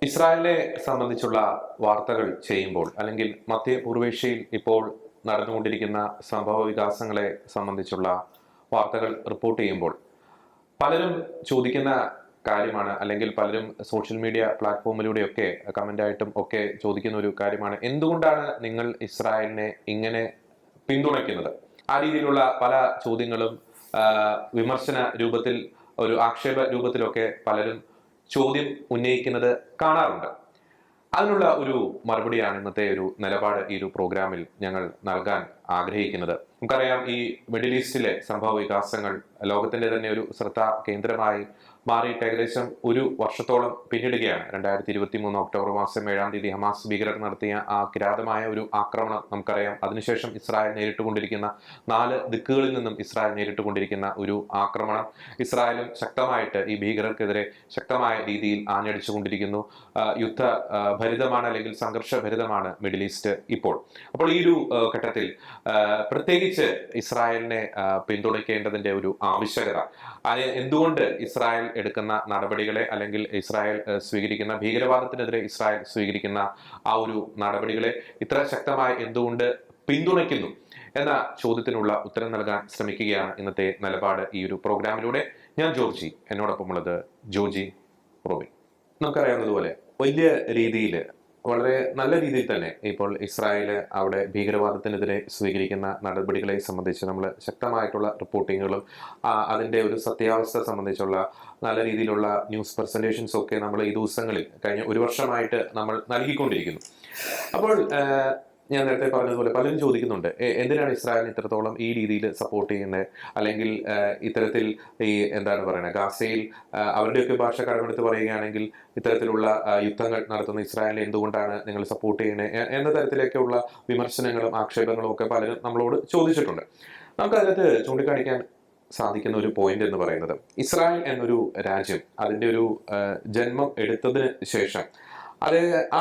ഇസ്രായേലിനെ സംബന്ധിച്ചുള്ള വാർത്തകൾ ചെയ്യുമ്പോൾ അല്ലെങ്കിൽ മധ്യപൂർവേഷ്യയിൽ ഇപ്പോൾ നടന്നുകൊണ്ടിരിക്കുന്ന സംഭവ വികാസങ്ങളെ സംബന്ധിച്ചുള്ള വാർത്തകൾ റിപ്പോർട്ട് ചെയ്യുമ്പോൾ പലരും ചോദിക്കുന്ന കാര്യമാണ്, അല്ലെങ്കിൽ പലരും സോഷ്യൽ മീഡിയ പ്ലാറ്റ്ഫോമിലൂടെയൊക്കെ കമന്റായിട്ടും ഒക്കെ ചോദിക്കുന്ന ഒരു കാര്യമാണ്: എന്തുകൊണ്ടാണ് നിങ്ങൾ ഇസ്രായേലിനെ ഇങ്ങനെ പിന്തുണയ്ക്കുന്നത്? ആ രീതിയിലുള്ള പല ചോദ്യങ്ങളും വിമർശന രൂപത്തിൽ, ഒരു ആക്ഷേപ രൂപത്തിലൊക്കെ പലരും ചോദ്യം ഉന്നയിക്കുന്നത് കാണാറുണ്ട്. അതിനുള്ള ഒരു മറുപടിയാണ് ഇന്നത്തെ ഒരു നിലപാട് ഈ ഒരു പ്രോഗ്രാമിൽ ഞങ്ങൾ നൽകാൻ ആഗ്രഹിക്കുന്നത്. നമുക്കറിയാം, ഈ മിഡിൽ ഈസ്റ്റിലെ സംഭവ വികാസങ്ങൾ ലോകത്തിന്റെ തന്നെ ഒരു ശ്രദ്ധാ കേന്ദ്രമായി മാറിയിട്ട് ഏകദേശം ഒരു വർഷത്തോളം പിന്നിടുകയാണ്. 2023 ഒക്ടോബർ മാസം 7-ാം തീയതി ഹമാസ് ഭീകരർ നടത്തിയ ആ കിരാതമായ ഒരു ആക്രമണം നമുക്കറിയാം. അതിനുശേഷം ഇസ്രായേൽ നേരിട്ടുകൊണ്ടിരിക്കുന്ന 4 ദിക്കുകളിൽ നിന്നും ഇസ്രായേൽ നേരിട്ടുകൊണ്ടിരിക്കുന്ന ഒരു ആക്രമണം, ഇസ്രായേലും ശക്തമായിട്ട് ഈ ഭീകരർക്കെതിരെ ശക്തമായ രീതിയിൽ ആഞ്ഞടിച്ചുകൊണ്ടിരിക്കുന്നു. യുദ്ധ ഭരിതമാണ്, അല്ലെങ്കിൽ സംഘർഷഭരിതമാണ് മിഡിൽ ഈസ്റ്റ് ഇപ്പോൾ. അപ്പോൾ ഈ ഒരു ഘട്ടത്തിൽ പ്രത്യേകിച്ച് ഇസ്രായേലിനെ പിന്തുണയ്ക്കേണ്ടതിന്റെ ഒരു ആവശ്യകത, എന്തുകൊണ്ട് ഇസ്രായേൽ എടുക്കുന്ന നടപടികളെ, അല്ലെങ്കിൽ ഇസ്രായേൽ സ്വീകരിക്കുന്ന ഭീകരവാദത്തിനെതിരെ ഇസ്രായേൽ സ്വീകരിക്കുന്ന ആ ഒരു നടപടികളെ ഇത്ര ശക്തമായി എന്തുകൊണ്ട് പിന്തുണയ്ക്കുന്നു എന്ന ചോദ്യത്തിനുള്ള ഉത്തരം നൽകാൻ ശ്രമിക്കുകയാണ് ഇന്നത്തെ നിലപാട് ഈ ഒരു പ്രോഗ്രാമിലൂടെ. ഞാൻ ജോർജി, എന്നോടൊപ്പമുള്ളത് ജോജി റോബിൻ. നമുക്കറിയാവുന്നതുപോലെ വലിയ രീതിയിൽ, വളരെ നല്ല രീതിയിൽ തന്നെ ഇപ്പോൾ ഇസ്രായേൽ അവിടെ ഭീകരവാദത്തിനെതിരെ സ്വീകരിക്കുന്ന നടപടികളെ സംബന്ധിച്ച് നമ്മൾ ശക്തമായിട്ടുള്ള റിപ്പോർട്ടിങ്ങുകളും അതിൻ്റെ ഒരു സത്യാവസ്ഥ സംബന്ധിച്ചുള്ള നല്ല രീതിയിലുള്ള ന്യൂസ് പ്രസന്റേഷൻസും ഒക്കെ നമ്മൾ ഈ ദിവസങ്ങളിൽ കഴിഞ്ഞ ഒരു വർഷമായിട്ട് നമ്മൾ നൽകിക്കൊണ്ടിരിക്കുന്നു. അപ്പോൾ ഞാൻ നേരത്തെ പറഞ്ഞതുപോലെ പലരും ചോദിക്കുന്നുണ്ട്, എന്തിനാണ് ഇസ്രായേലിന് ഇത്രത്തോളം ഈ രീതിയിൽ സപ്പോർട്ട് ചെയ്യുന്നത്, അല്ലെങ്കിൽ ഇത്തരത്തിൽ ഈ എന്താണ് പറയുന്നത്, ഗാസയിൽ അവരുടെയൊക്കെ ഭാഷ കടമെടുത്ത് പറയുകയാണെങ്കിൽ ഇത്തരത്തിലുള്ള യുദ്ധങ്ങൾ നടത്തുന്ന ഇസ്രായേലിനെ എന്തുകൊണ്ടാണ് നിങ്ങൾ സപ്പോർട്ട് ചെയ്യുന്നത് എന്ന തരത്തിലേക്കുള്ള വിമർശനങ്ങളും ആക്ഷേപങ്ങളും ഒക്കെ പലരും നമ്മളോട് ചോദിച്ചിട്ടുണ്ട്. നമുക്ക് അതിനകത്ത് ചൂണ്ടിക്കാണിക്കാൻ സാധിക്കുന്ന ഒരു പോയിന്റ് എന്ന് പറയുന്നത്, ഇസ്രായേൽ എന്നൊരു രാജ്യം അതിൻ്റെ ഒരു ജന്മം എടുത്തതിന് ശേഷം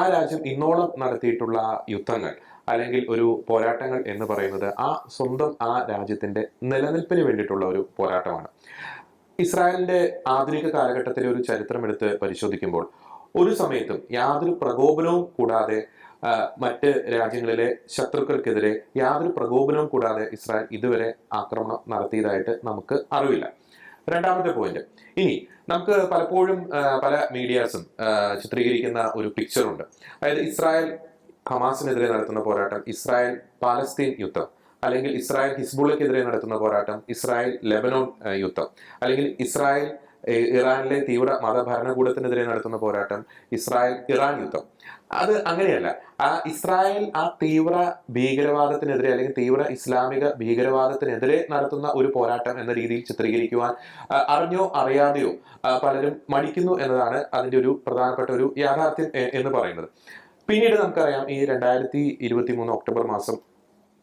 ആ രാജ്യം ഇന്നോളം നടത്തിയിട്ടുള്ള യുദ്ധങ്ങൾ അല്ലെങ്കിൽ ഒരു പോരാട്ടങ്ങൾ എന്ന് പറയുന്നത് സ്വന്തം ആ രാജ്യത്തിന്റെ നിലനിൽപ്പിന് വേണ്ടിയിട്ടുള്ള ഒരു പോരാട്ടമാണ്. ഇസ്രായേലിന്റെ ആധുനിക കാലഘട്ടത്തിലെ ഒരു ചരിത്രം എടുത്ത് പരിശോധിക്കുമ്പോൾ ഒരു സമയത്തും യാതൊരു പ്രകോപനവും കൂടാതെ മറ്റ് രാജ്യങ്ങളിലെ ശത്രുക്കൾക്കെതിരെ യാതൊരു പ്രകോപനവും കൂടാതെ ഇസ്രായേൽ ഇതുവരെ ആക്രമണം നടത്തിയതായിട്ട് നമുക്ക് അറിവില്ല. രണ്ടാമത്തെ പോയിന്റ്, ഇനി നമുക്ക് പലപ്പോഴും പല മീഡിയാസും ചിത്രീകരിക്കുന്ന ഒരു പിക്ചറുണ്ട്. അതായത് ഇസ്രായേൽ ഹമാസിനെതിരെ നടത്തുന്ന പോരാട്ടം, ഇസ്രായേൽ പാലസ്തീൻ യുദ്ധം, അല്ലെങ്കിൽ ഇസ്രായേൽ ഹിസ്ബുള്ളക്കെതിരെ നടത്തുന്ന പോരാട്ടം, ഇസ്രായേൽ ലെബനോൺ യുദ്ധം, അല്ലെങ്കിൽ ഇസ്രായേൽ ഇറാനിലെ തീവ്ര മതഭരണകൂടത്തിനെതിരെ നടത്തുന്ന പോരാട്ടം, ഇസ്രായേൽ ഇറാൻ യുദ്ധം. അത് അങ്ങനെയല്ല. ഇസ്രായേൽ തീവ്ര ഭീകരവാദത്തിനെതിരെ, അല്ലെങ്കിൽ തീവ്ര ഇസ്ലാമിക ഭീകരവാദത്തിനെതിരെ നടത്തുന്ന ഒരു പോരാട്ടം എന്ന രീതിയിൽ ചിത്രീകരിക്കുവാൻ അറിഞ്ഞോ അറിയാതെയോ പലരും മടിക്കുന്നു എന്നതാണ് അതിന്റെ ഒരു പ്രധാനപ്പെട്ട ഒരു യാഥാർത്ഥ്യം എന്ന് പറയുന്നത്. പിന്നീട് നമുക്കറിയാം, ഈ 2023 ഒക്ടോബർ മാസം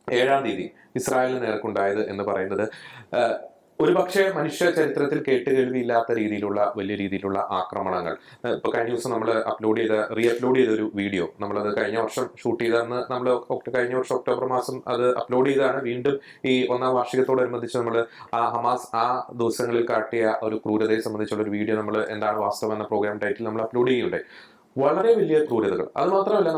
7-ാം തീയതി ഇസ്രായേലിന് നേർക്കുണ്ടായത് എന്ന് പറയുന്നത് ഒരുപക്ഷെ മനുഷ്യ ചരിത്രത്തിൽ കേട്ടുകേൾവിയില്ലാത്ത രീതിയിലുള്ള വലിയ രീതിയിലുള്ള ആക്രമണങ്ങൾ. ഇപ്പൊ കഴിഞ്ഞ ദിവസം നമ്മൾ റീ അപ്ലോഡ് ചെയ്ത ഒരു വീഡിയോ, നമ്മളത് കഴിഞ്ഞ വർഷം ഷൂട്ട് ചെയ്തതെന്ന് നമ്മൾ കഴിഞ്ഞ വർഷം ഒക്ടോബർ മാസം അത് അപ്ലോഡ് ചെയ്താണ്. വീണ്ടും ഈ 1-ാം വാർഷികത്തോടനുബന്ധിച്ച് നമ്മൾ ഹമാസ് ദിവസങ്ങളിൽ കാട്ടിയ ഒരു ക്രൂരതയെ സംബന്ധിച്ചുള്ള ഒരു വീഡിയോ നമ്മൾ എന്താണ് വാസ്തവം എന്ന പ്രോഗ്രാം ടൈറ്റിൽ നമ്മൾ അപ്ലോഡ് ചെയ്യുന്നുണ്ട്. വളരെ വലിയ ക്രൂരതകൾ. അത് മാത്രമല്ല,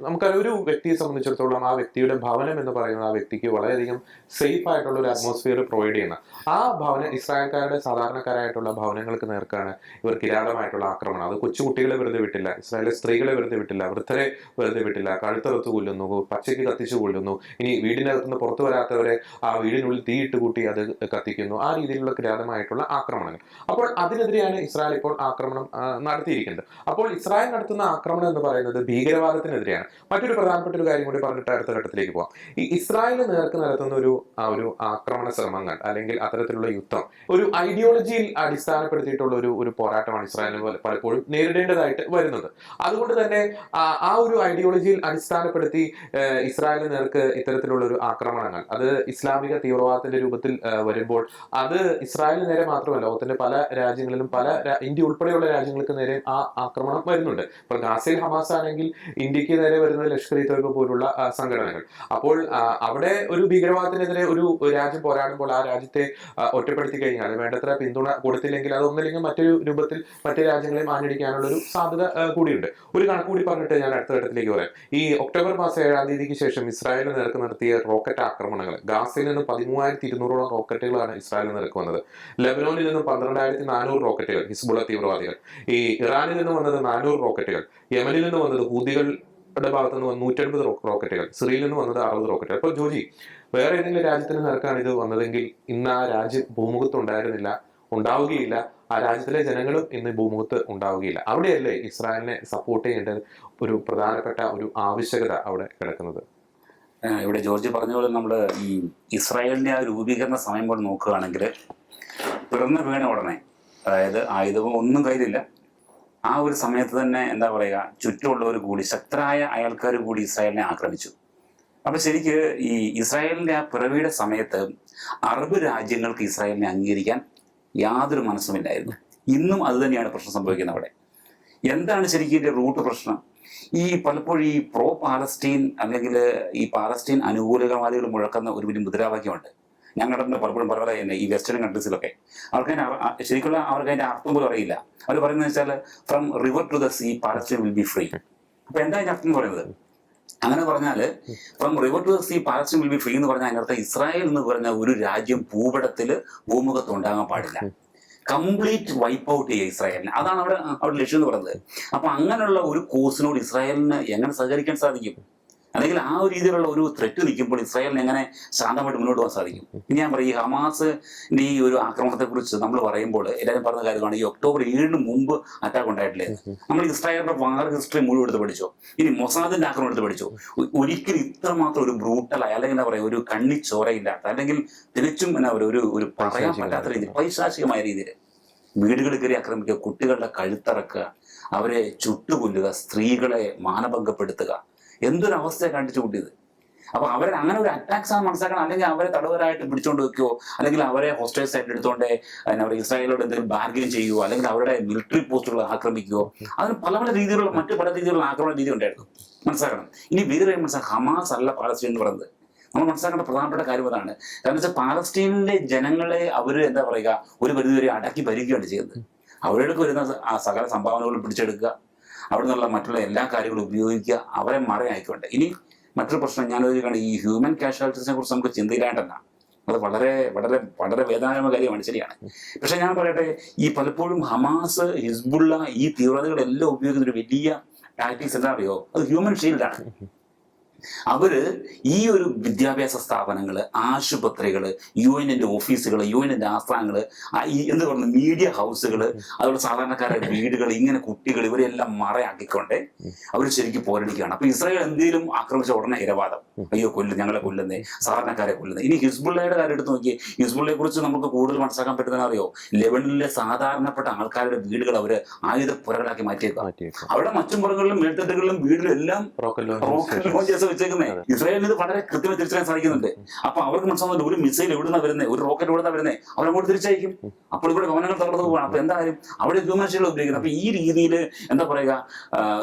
നമുക്കറിയാം ഒരു വ്യക്തിയെ സംബന്ധിച്ചിടത്തോളം ആ വ്യക്തിയുടെ ഭവനം എന്ന് പറയുന്നത് ആ വ്യക്തിക്ക് വളരെയധികം സേഫ് ആയിട്ടുള്ള ഒരു അറ്റ്മോസ്ഫിയർ പ്രൊവൈഡ് ചെയ്യുന്ന ആ ഭവനം, ഇസ്രായേൽക്കാരുടെ സാധാരണക്കാരായിട്ടുള്ള ഭവനങ്ങൾക്ക് നേർക്കാണ് ഇവർ കിരാതമായിട്ടുള്ള ആക്രമണം. അത് കൊച്ചുകുട്ടികളെ വെറുതെ വിട്ടില്ല, ഇസ്രായേലിലെ സ്ത്രീകളെ വെറുതെ വിട്ടില്ല, വൃദ്ധരെ വെറുതെ വിട്ടില്ല, കഴുത്തറുത്ത് കൊല്ലുന്നു, പച്ചയ്ക്ക് കത്തിച്ചു കൊല്ലുന്നു. ഇനി വീടിനകത്തുനിന്ന് പുറത്തു വരാത്തവരെ ആ വീടിനുള്ളിൽ തീയിട്ട് കൂട്ടി അത് കത്തിക്കുന്നു. ആ രീതിയിലുള്ള കിരാതമായിട്ടുള്ള ആക്രമണങ്ങൾ. അപ്പോൾ അതിനെതിരെയാണ് ഇസ്രായേൽ ഇപ്പോൾ ആക്രമണം നടത്തിയിരിക്കുന്നത്. അപ്പോൾ ഇസ്രായേൽ നടത്തുന്ന ആക്രമണം എന്ന് പറയുന്നത് ഭീകരവാദത്തിനെതിരെയാണ്. മറ്റൊരു പ്രധാനപ്പെട്ട ഒരു കാര്യം കൂടി പറഞ്ഞിട്ട് അടുത്ത ഘട്ടത്തിലേക്ക് പോകാം. ഈ ഇസ്രായേലിന് നേർക്ക് നടത്തുന്ന ഒരു ആക്രമണ ശ്രമങ്ങൾ, അല്ലെങ്കിൽ അത്തരത്തിലുള്ള യുദ്ധം ഒരു ഐഡിയോളജിയിൽ അടിസ്ഥാനപ്പെടുത്തിയിട്ടുള്ള ഒരു പോരാട്ടമാണ് ഇസ്രായേലിന് പലപ്പോഴും നേരിടേണ്ടതായിട്ട് വരുന്നത്. അതുകൊണ്ട് തന്നെ ആ ഒരു ഐഡിയോളജിയിൽ അടിസ്ഥാനപ്പെടുത്തി ഇസ്രായേലിന് നേർക്ക് ഇത്തരത്തിലുള്ള ഒരു ആക്രമണങ്ങൾ അത് ഇസ്ലാമിക തീവ്രവാദത്തിന്റെ രൂപത്തിൽ വരുമ്പോൾ അത് ഇസ്രായേലിന് നേരെ മാത്രമല്ല, ലോകത്തിന്റെ പല രാജ്യങ്ങളിലും, ഇന്ത്യ ഉൾപ്പെടെയുള്ള രാജ്യങ്ങൾക്ക് നേരെ ആ ആക്രമണം വരുന്നുണ്ട്. ഇപ്പൊ ഗാസയിൽ ഹമാസ് ആണെങ്കിൽ ഇന്ത്യക്ക് നേരെ വരുന്നത് ലഷ്കർ ഇ തോയ്ബ പോലുള്ള സംഘടനകൾ. അപ്പോൾ അവിടെ ഒരു ഭീകരവാദത്തിനെതിരെ ഒരു രാജ്യം പോരാടുമ്പോൾ ആ രാജ്യത്തെ ഒറ്റപ്പെടുത്തി കഴിഞ്ഞാൽ, വേണ്ടത്ര പിന്തുണ കൊടുത്തില്ലെങ്കിൽ, അതൊന്നില്ലെങ്കിൽ മറ്റൊരു രൂപത്തിൽ മറ്റു രാജ്യങ്ങളെ മാനിടിക്കാനുള്ള ഒരു സാധ്യത കൂടിയുണ്ട്. ഒരു കണക്ക് കൂടി പറഞ്ഞിട്ട് ഞാൻ അടുത്ത ഘട്ടത്തിലേക്ക് പറയാം. ഈ ഒക്ടോബർ മാസം 7-ാം തീയതിക്ക് ശേഷം ഇസ്രായേലിന് നേർക്ക് നടത്തിയ റോക്കറ്റ് ആക്രമണങ്ങൾ, ഗാസയിൽ നിന്ന് 13,200ഓളം റോക്കറ്റുകളാണ് ഇസ്രായേലിന് നേർക്ക് വന്നത്. ലെബനോനിൽ നിന്നും 12,400 റോക്കറ്റുകൾ ഹിസ്ബുള്ള തീവ്രവാദികൾ, ഈ ഇറാനിൽ നിന്ന് വന്നത് 400 റോക്കറ്റുകൾ, യമനിൽ നിന്ന് വന്നത് ഹൂതികളുടെ ഭാഗത്ത് നിന്ന് 150 റോക്കറ്റുകൾ, സിറിയയിൽ നിന്ന് വന്നത് 60 റോക്കറ്റുകൾ. അപ്പോൾ ജോജി, വേറെ ഏതെങ്കിലും രാജ്യത്തിന് നേർക്കാണ് ഇത് വന്നതെങ്കിൽ ഇന്ന് ആ രാജ്യം ഭൂമുഖത്ത് ഉണ്ടാവുകയില്ല. ആ രാജ്യത്തിലെ ജനങ്ങളും ഇന്ന് ഭൂമുഖത്ത് ഉണ്ടാവുകയില്ല. അവിടെയല്ലേ ഇസ്രായേലിനെ സപ്പോർട്ട് ചെയ്യേണ്ട ഒരു പ്രധാനപ്പെട്ട ഒരു ആവശ്യകത അവിടെ കിടക്കുന്നത്? ഇവിടെ ജോർജ് പറഞ്ഞ പോലെ നമ്മൾ ഈ ഇസ്രായേലിന്റെ ആ രൂപീകരണ സമയം പോലെ നോക്കുകയാണെങ്കിൽ പിറന്ന വീണ ഉടനെ, അതായത് ആയുധവും ഒന്നും കയ്യിലില്ല, ആ ഒരു സമയത്ത് തന്നെ എന്താ പറയുക, ചുറ്റുമുള്ളവർ കൂടി, ശക്തരായ അയൽക്കാർ കൂടി ഇസ്രായേലിനെ ആക്രമിച്ചു. അപ്പൊ ശരിക്ക് ഈ ഇസ്രായേലിന്റെ ആ പിറവിയുടെ സമയത്ത് അറബ് രാജ്യങ്ങൾക്ക് ഇസ്രായേലിനെ അംഗീകരിക്കാൻ യാതൊരു മനസ്സുമില്ലായിരുന്നു. ഇന്നും അത് തന്നെയാണ് പ്രശ്നം സംഭവിക്കുന്നത് അവിടെ. എന്താണ് ശരിക്കും ഇതിന്റെ റൂട്ട് പ്രശ്നം? ഈ പലപ്പോഴും ഈ പ്രോ പാലസ്റ്റീൻ അല്ലെങ്കിൽ ഈ പാലസ്റ്റീൻ അനുകൂലവാദികൾ മുഴക്കുന്ന ഒരു വലിയ മുദ്രാവാക്യമുണ്ട്. ഞങ്ങളുടെ പലപ്പോഴും പല തന്നെ ഈ വെസ്റ്റേൺ കൺട്രീസിലൊക്കെ ശരിക്കുള്ള അവർക്ക് അതിന്റെ അർത്ഥം പോലും അറിയില്ല. അവർ പറയുന്നത് വെച്ചാൽ from river to the sea Palestine will be free. അപ്പൊ എന്താ അതിന്റെ അർത്ഥം എന്ന് പറയുന്നത്? അങ്ങനെ പറഞ്ഞാല് from river to the sea Palestine will be free എന്ന് പറഞ്ഞാൽ അതിനർത്ഥം ഇസ്രായേൽ എന്ന് പറഞ്ഞ ഒരു രാജ്യം ഭൂപടത്തില് ഭൂമുഖത്ത് ഉണ്ടാകാൻ പാടില്ല, കംപ്ലീറ്റ് വൈപ്പ് ഔട്ട് ചെയ്യുക ഇസ്രായേലിനെ. അതാണ് അവിടെ ലക്ഷ്യം എന്ന് പറയുന്നത്. അപ്പൊ അങ്ങനെയുള്ള ഒരു കോഴ്സിനോട് ഇസ്രായേലിന് എങ്ങനെ സഹകരിക്കാൻ സാധിക്കും? അല്ലെങ്കിൽ ആ ഒരു രീതിയിലുള്ള ഒരു ത്രെറ്റ് നിൽക്കുമ്പോൾ ഇസ്രായേലിന് എങ്ങനെ ശാന്തമായിട്ട് മുന്നോട്ട് പോകാൻ സാധിക്കും? ഇനി ഞാൻ പറയും, ഈ ഹമാസിന്റെ ഈ ഒരു ആക്രമണത്തെ കുറിച്ച് നമ്മൾ പറയുമ്പോൾ എല്ലാവരും പറഞ്ഞ കാര്യമാണ് ഈ ഒക്ടോബർ 7 മുമ്പ് അറ്റാക്ക് ഉണ്ടായിട്ടില്ലേ. നമ്മൾ ഇസ്രായേലിന്റെ വാർ ഹിസ്റ്ററി മുഴുവൻ എടുത്ത് പഠിച്ചോ, ഇനി മൊസാദിന്റെ ആക്രമണം എടുത്ത് പഠിച്ചോ. ഒരിക്കലും ഇത്രമാത്രം ഒരു ബ്രൂട്ടലായി, അല്ലെങ്കിൽ എന്താ പറയുക, ഒരു കണ്ണി ചോരയില്ലാത്ത, അല്ലെങ്കിൽ തികച്ചും എന്താ പറയുക, ഒരു പറയാൻ പറ്റാത്ത രീതിയിൽ പൈശാചികമായ രീതിയിൽ വീടുകളിൽ കയറി ആക്രമിക്കുക, കുട്ടികളുടെ കഴുത്തറക്കുക, അവരെ ചുട്ടുകൊല്ലുക, സ്ത്രീകളെ മാനഭംഗപ്പെടുത്തുക, എന്തൊരു അവസ്ഥയെ കണ്ടിച്ചു കൂട്ടിയത്. അപ്പൊ അവരെ അങ്ങനെ ഒരു അറ്റാക്സ് ആണ് മനസ്സിലാക്കണം. അല്ലെങ്കിൽ അവരെ തടവരായിട്ട് പിടിച്ചോണ്ട് വെക്കുകയോ, അല്ലെങ്കിൽ അവരെ ഹോസ്റ്റേഴ്സ് ആയിട്ട് എടുത്തുകൊണ്ട് ഇസ്രായേലോട് എന്തെങ്കിലും ബാർഗെയിൻ ചെയ്യുകയോ, അല്ലെങ്കിൽ അവരുടെ മിലിറ്ററി പോസ്റ്റുകൾ ആക്രമിക്കുകയോ, അതിന് പല പല രീതിയിലുള്ള പല രീതിയിലുള്ള ആക്രമണ രീതി ഉണ്ടായിരുന്നു. മനസ്സിലാക്കണം. ഇനി വേറെ മനസ്സിലാക്കാം, ഹമാസ് അല്ല പാലസ്തീൻ എന്ന് പറയുന്നത്. നമ്മൾ മനസ്സിലാക്കേണ്ട പ്രധാനപ്പെട്ട കാര്യം അതാണ്. കാരണം വെച്ചാൽ പാലസ്തീനിലെ ജനങ്ങളെ അവർ എന്താ പറയുക, ഒരു പരിധിവരെ അടക്കി ഭരിക്കുകയാണ് ചെയ്യുന്നത്. അവരുടെ വരുന്ന ആ സകല സംഭാവനകളും പിടിച്ചെടുക്കുക, അവിടെ നിന്നുള്ള മറ്റുള്ള എല്ലാ കാര്യങ്ങളും ഉപയോഗിക്കുക, അവരെ മറയായിക്കൊണ്ട്. ഇനി മറ്റൊരു പ്രശ്നം ഞാനൊരു ഈ ഹ്യൂമൻ കാഷ്വാലിറ്റീസിനെ കുറിച്ച് നമുക്ക് ചിന്തയിലായിട്ടല്ല, അത് വളരെ വളരെ വളരെ വേദനാജനകമായ കാര്യമാണ്, ശരിയാണ്. പക്ഷെ ഞാൻ പറയട്ടെ, ഈ പലപ്പോഴും ഹമാസ്, ഹിസ്ബുള്ള, ഈ തീവ്രവാദികളെല്ലാം ഉപയോഗിക്കുന്ന ഒരു വലിയ ടാക്ടിക്സ് എന്താ അറിയോ? അത് ഹ്യൂമൻ ഷീൽഡാണ്. അവര് ഈ ഒരു വിദ്യാഭ്യാസ സ്ഥാപനങ്ങള്, ആശുപത്രികള്, UN ഓഫീസുകള്, UN ആസ്ഥാനങ്ങള്, എന്ത് പറയുന്നത്, മീഡിയ ഹൗസുകള്, അതുപോലെ സാധാരണക്കാരുടെ വീടുകൾ, ഇങ്ങനെ കുട്ടികൾ, ഇവരെല്ലാം മറയാക്കിക്കൊണ്ട് അവർ ശരിക്കും പോരടിക്കുകയാണ്. അപ്പൊ ഇസ്രായേൽ എന്തെങ്കിലും ആക്രമിച്ച ഉടനെ ഇരവാദം, അയ്യോ ഞങ്ങളെ കൊല്ലുന്നേ, സാധാരണക്കാരെ കൊല്ലുന്നേ. ഇനി ഹിസ്ബുള്ളയുടെ കാര്യം എടുത്ത് നോക്കി, ഹിസ്ബുള്ളയെ കുറിച്ച് നമുക്ക് കൂടുതൽ മനസ്സിലാക്കാൻ പറ്റുന്ന അറിയോ? ലെബനനിലെ സാധാരണപ്പെട്ട ആൾക്കാരുടെ വീടുകൾ അവര് ആയുധ പുരകളാക്കി മാറ്റിയേക്കാം. അവിടെ മച്ചുംപുറങ്ങളിലും മേൽത്തട്ടുകളിലും വീടുകളും എല്ലാം റോക്കറ്റ് വെച്ചേക്കുന്നത്. ഇസ്രായേലിന് ഇത് വളരെ കൃത്യമായി തിരിച്ചറിയാൻ സാധിക്കുന്നുണ്ട്. അപ്പൊ അവർക്ക് മനസ്സിലാവുന്നത് ഒരു മിസൈൽ എവിടുന്ന വരുന്നത്, ഒരു റോക്കറ്റ് എവിടുന്ന വരുന്നത്, അവരങ്ങോട്ട് തിരിച്ചയക്കും. അപ്പോൾ ഇവിടെ ഭവനങ്ങൾ തകർന്നു പോകണം. അപ്പൊ എന്താ കാര്യം? അവിടെ ഹ്യൂമൻ ഷീൽഡ് ഉപയോഗിക്കുന്നത്. അപ്പൊ ഈ രീതിയിൽ എന്താ പറയുക,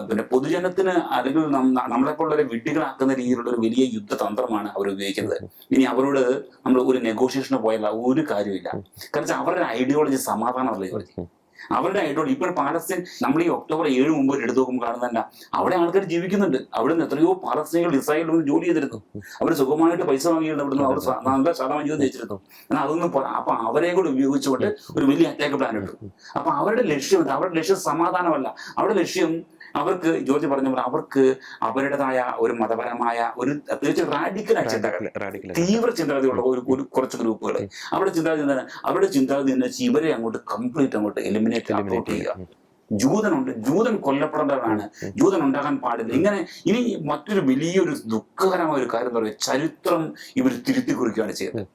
പിന്നെ പൊതുജനത്തിന് അല്ലെങ്കിൽ നമ്മളെപ്പോലുള്ളവരെ വിഡ്ഢികളാക്കുന്ന രീതിയിലുള്ള ഒരു വലിയ യുദ്ധതന്ത്രമാണ് അവർ ഉപയോഗിക്കുന്നത്. ഇനി അവരോട് നമ്മൾ ഒരു നെഗോഷിയേഷന് പോയാൽ ഒരു കാര്യമില്ല. കാരണം അവരുടെ ഐഡിയോളജി സമാധാനമല്ല ജോർജ്. അവരുടെ ഐഡിയോളജി ഇപ്പോൾ പാലസ്തീൻ, നമ്മൾ ഈ ഒക്ടോബർ 7 മുമ്പ് എടുത്തു നോക്കുമ്പോൾ കാണുന്നതല്ല, അവിടെ ആൾക്കാർ ജീവിക്കുന്നുണ്ട്. അവിടെ നിന്ന് എത്രയോ പാലസ്തീനികൾ ഇസ്രായേലിൽ നിന്ന് ജോലി ചെയ്തിരുന്നു. അവർ സുഖമായിട്ട് പൈസ വാങ്ങിയിരുന്നു, അവിടുന്ന് അവർ നല്ല ശതമാനം ജീവിതം നയിച്ചിരുന്നു. എന്നാൽ അതൊന്നും അപ്പൊ അവരെ കൂടെ ഉപയോഗിച്ചുകൊണ്ട് ഒരു വലിയ അറ്റാക്ക് പ്ലാൻ ഇട്ടു. അപ്പൊ അവരുടെ ലക്ഷ്യം സമാധാനമല്ല. അവരുടെ ലക്ഷ്യം, അവർക്ക് ജോർജ് പറഞ്ഞ പോലെ, അവർക്ക് അവരുടേതായ ഒരു മതപരമായ ഒരു തീർച്ചയായും റാഡിക്കലായ ചിന്തകൾ, തീവ്ര ചിന്താഗതിയുള്ള ഒരു കുറച്ച് ഗ്രൂപ്പുകൾ, അവരുടെ ചിന്താഗതി എന്താണ്? അവരുടെ ചിന്താഗതി എന്ന് വെച്ചാൽ ഇവരെ അങ്ങോട്ട് എലിമിനേറ്റ് ചെയ്യുക. ജൂതൻ കൊല്ലപ്പെടേണ്ടവരാണ്, ജൂതൻ ഉണ്ടാകാൻ പാടില്ല. ഇങ്ങനെ ഇനി മറ്റൊരു വലിയൊരു ദുഃഖകരമായ ഒരു കാര്യം എന്ന് പറയുന്നത്, ചരിത്രം ഇവർ തിരുത്തി കുറിക്കുകയാണ് ചെയ്യുന്നത്.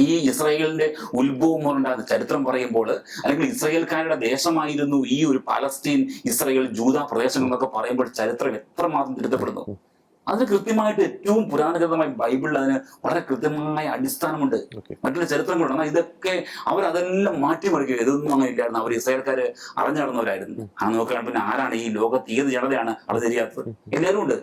ഈ ഇസ്രായേലിന്റെ ഉത്ഭവം ഉണ്ടാകുന്ന ചരിത്രം പറയുമ്പോൾ, അല്ലെങ്കിൽ ഇസ്രായേൽക്കാരുടെ ദേശമായിരുന്നു ഈ ഒരു പാലസ്തീൻ, ഇസ്രായേൽ, ജൂത പ്രദേശങ്ങൾ എന്നൊക്കെ പറയുമ്പോൾ ചരിത്രം എത്രമാത്രം തിരുത്തപ്പെടുന്നു. അതിന് കൃത്യമായിട്ട് ഏറ്റവും പുരാതനമായ ബൈബിളിൽ അതിന് വളരെ കൃത്യമായ അടിസ്ഥാനമുണ്ട്. മറ്റുള്ള ചരിത്രങ്ങളുണ്ട്. എന്നാൽ ഇതൊക്കെ അവരതെല്ലാം മാറ്റിമറിക്കുക. ഇതൊന്നും അങ്ങനെ ഇല്ലായിരുന്നു. അവർ ഇസ്രായേൽക്കാര് അറിഞ്ഞടന്നവരായിരുന്നു. ആ നോക്കുകയാണ് പിന്നെ ആരാണ് ഈ ലോകത്ത് ഏത് ജനതയാണ് അത് തിരിയാത്തത്? എല്ലാവരും ഉണ്ട്.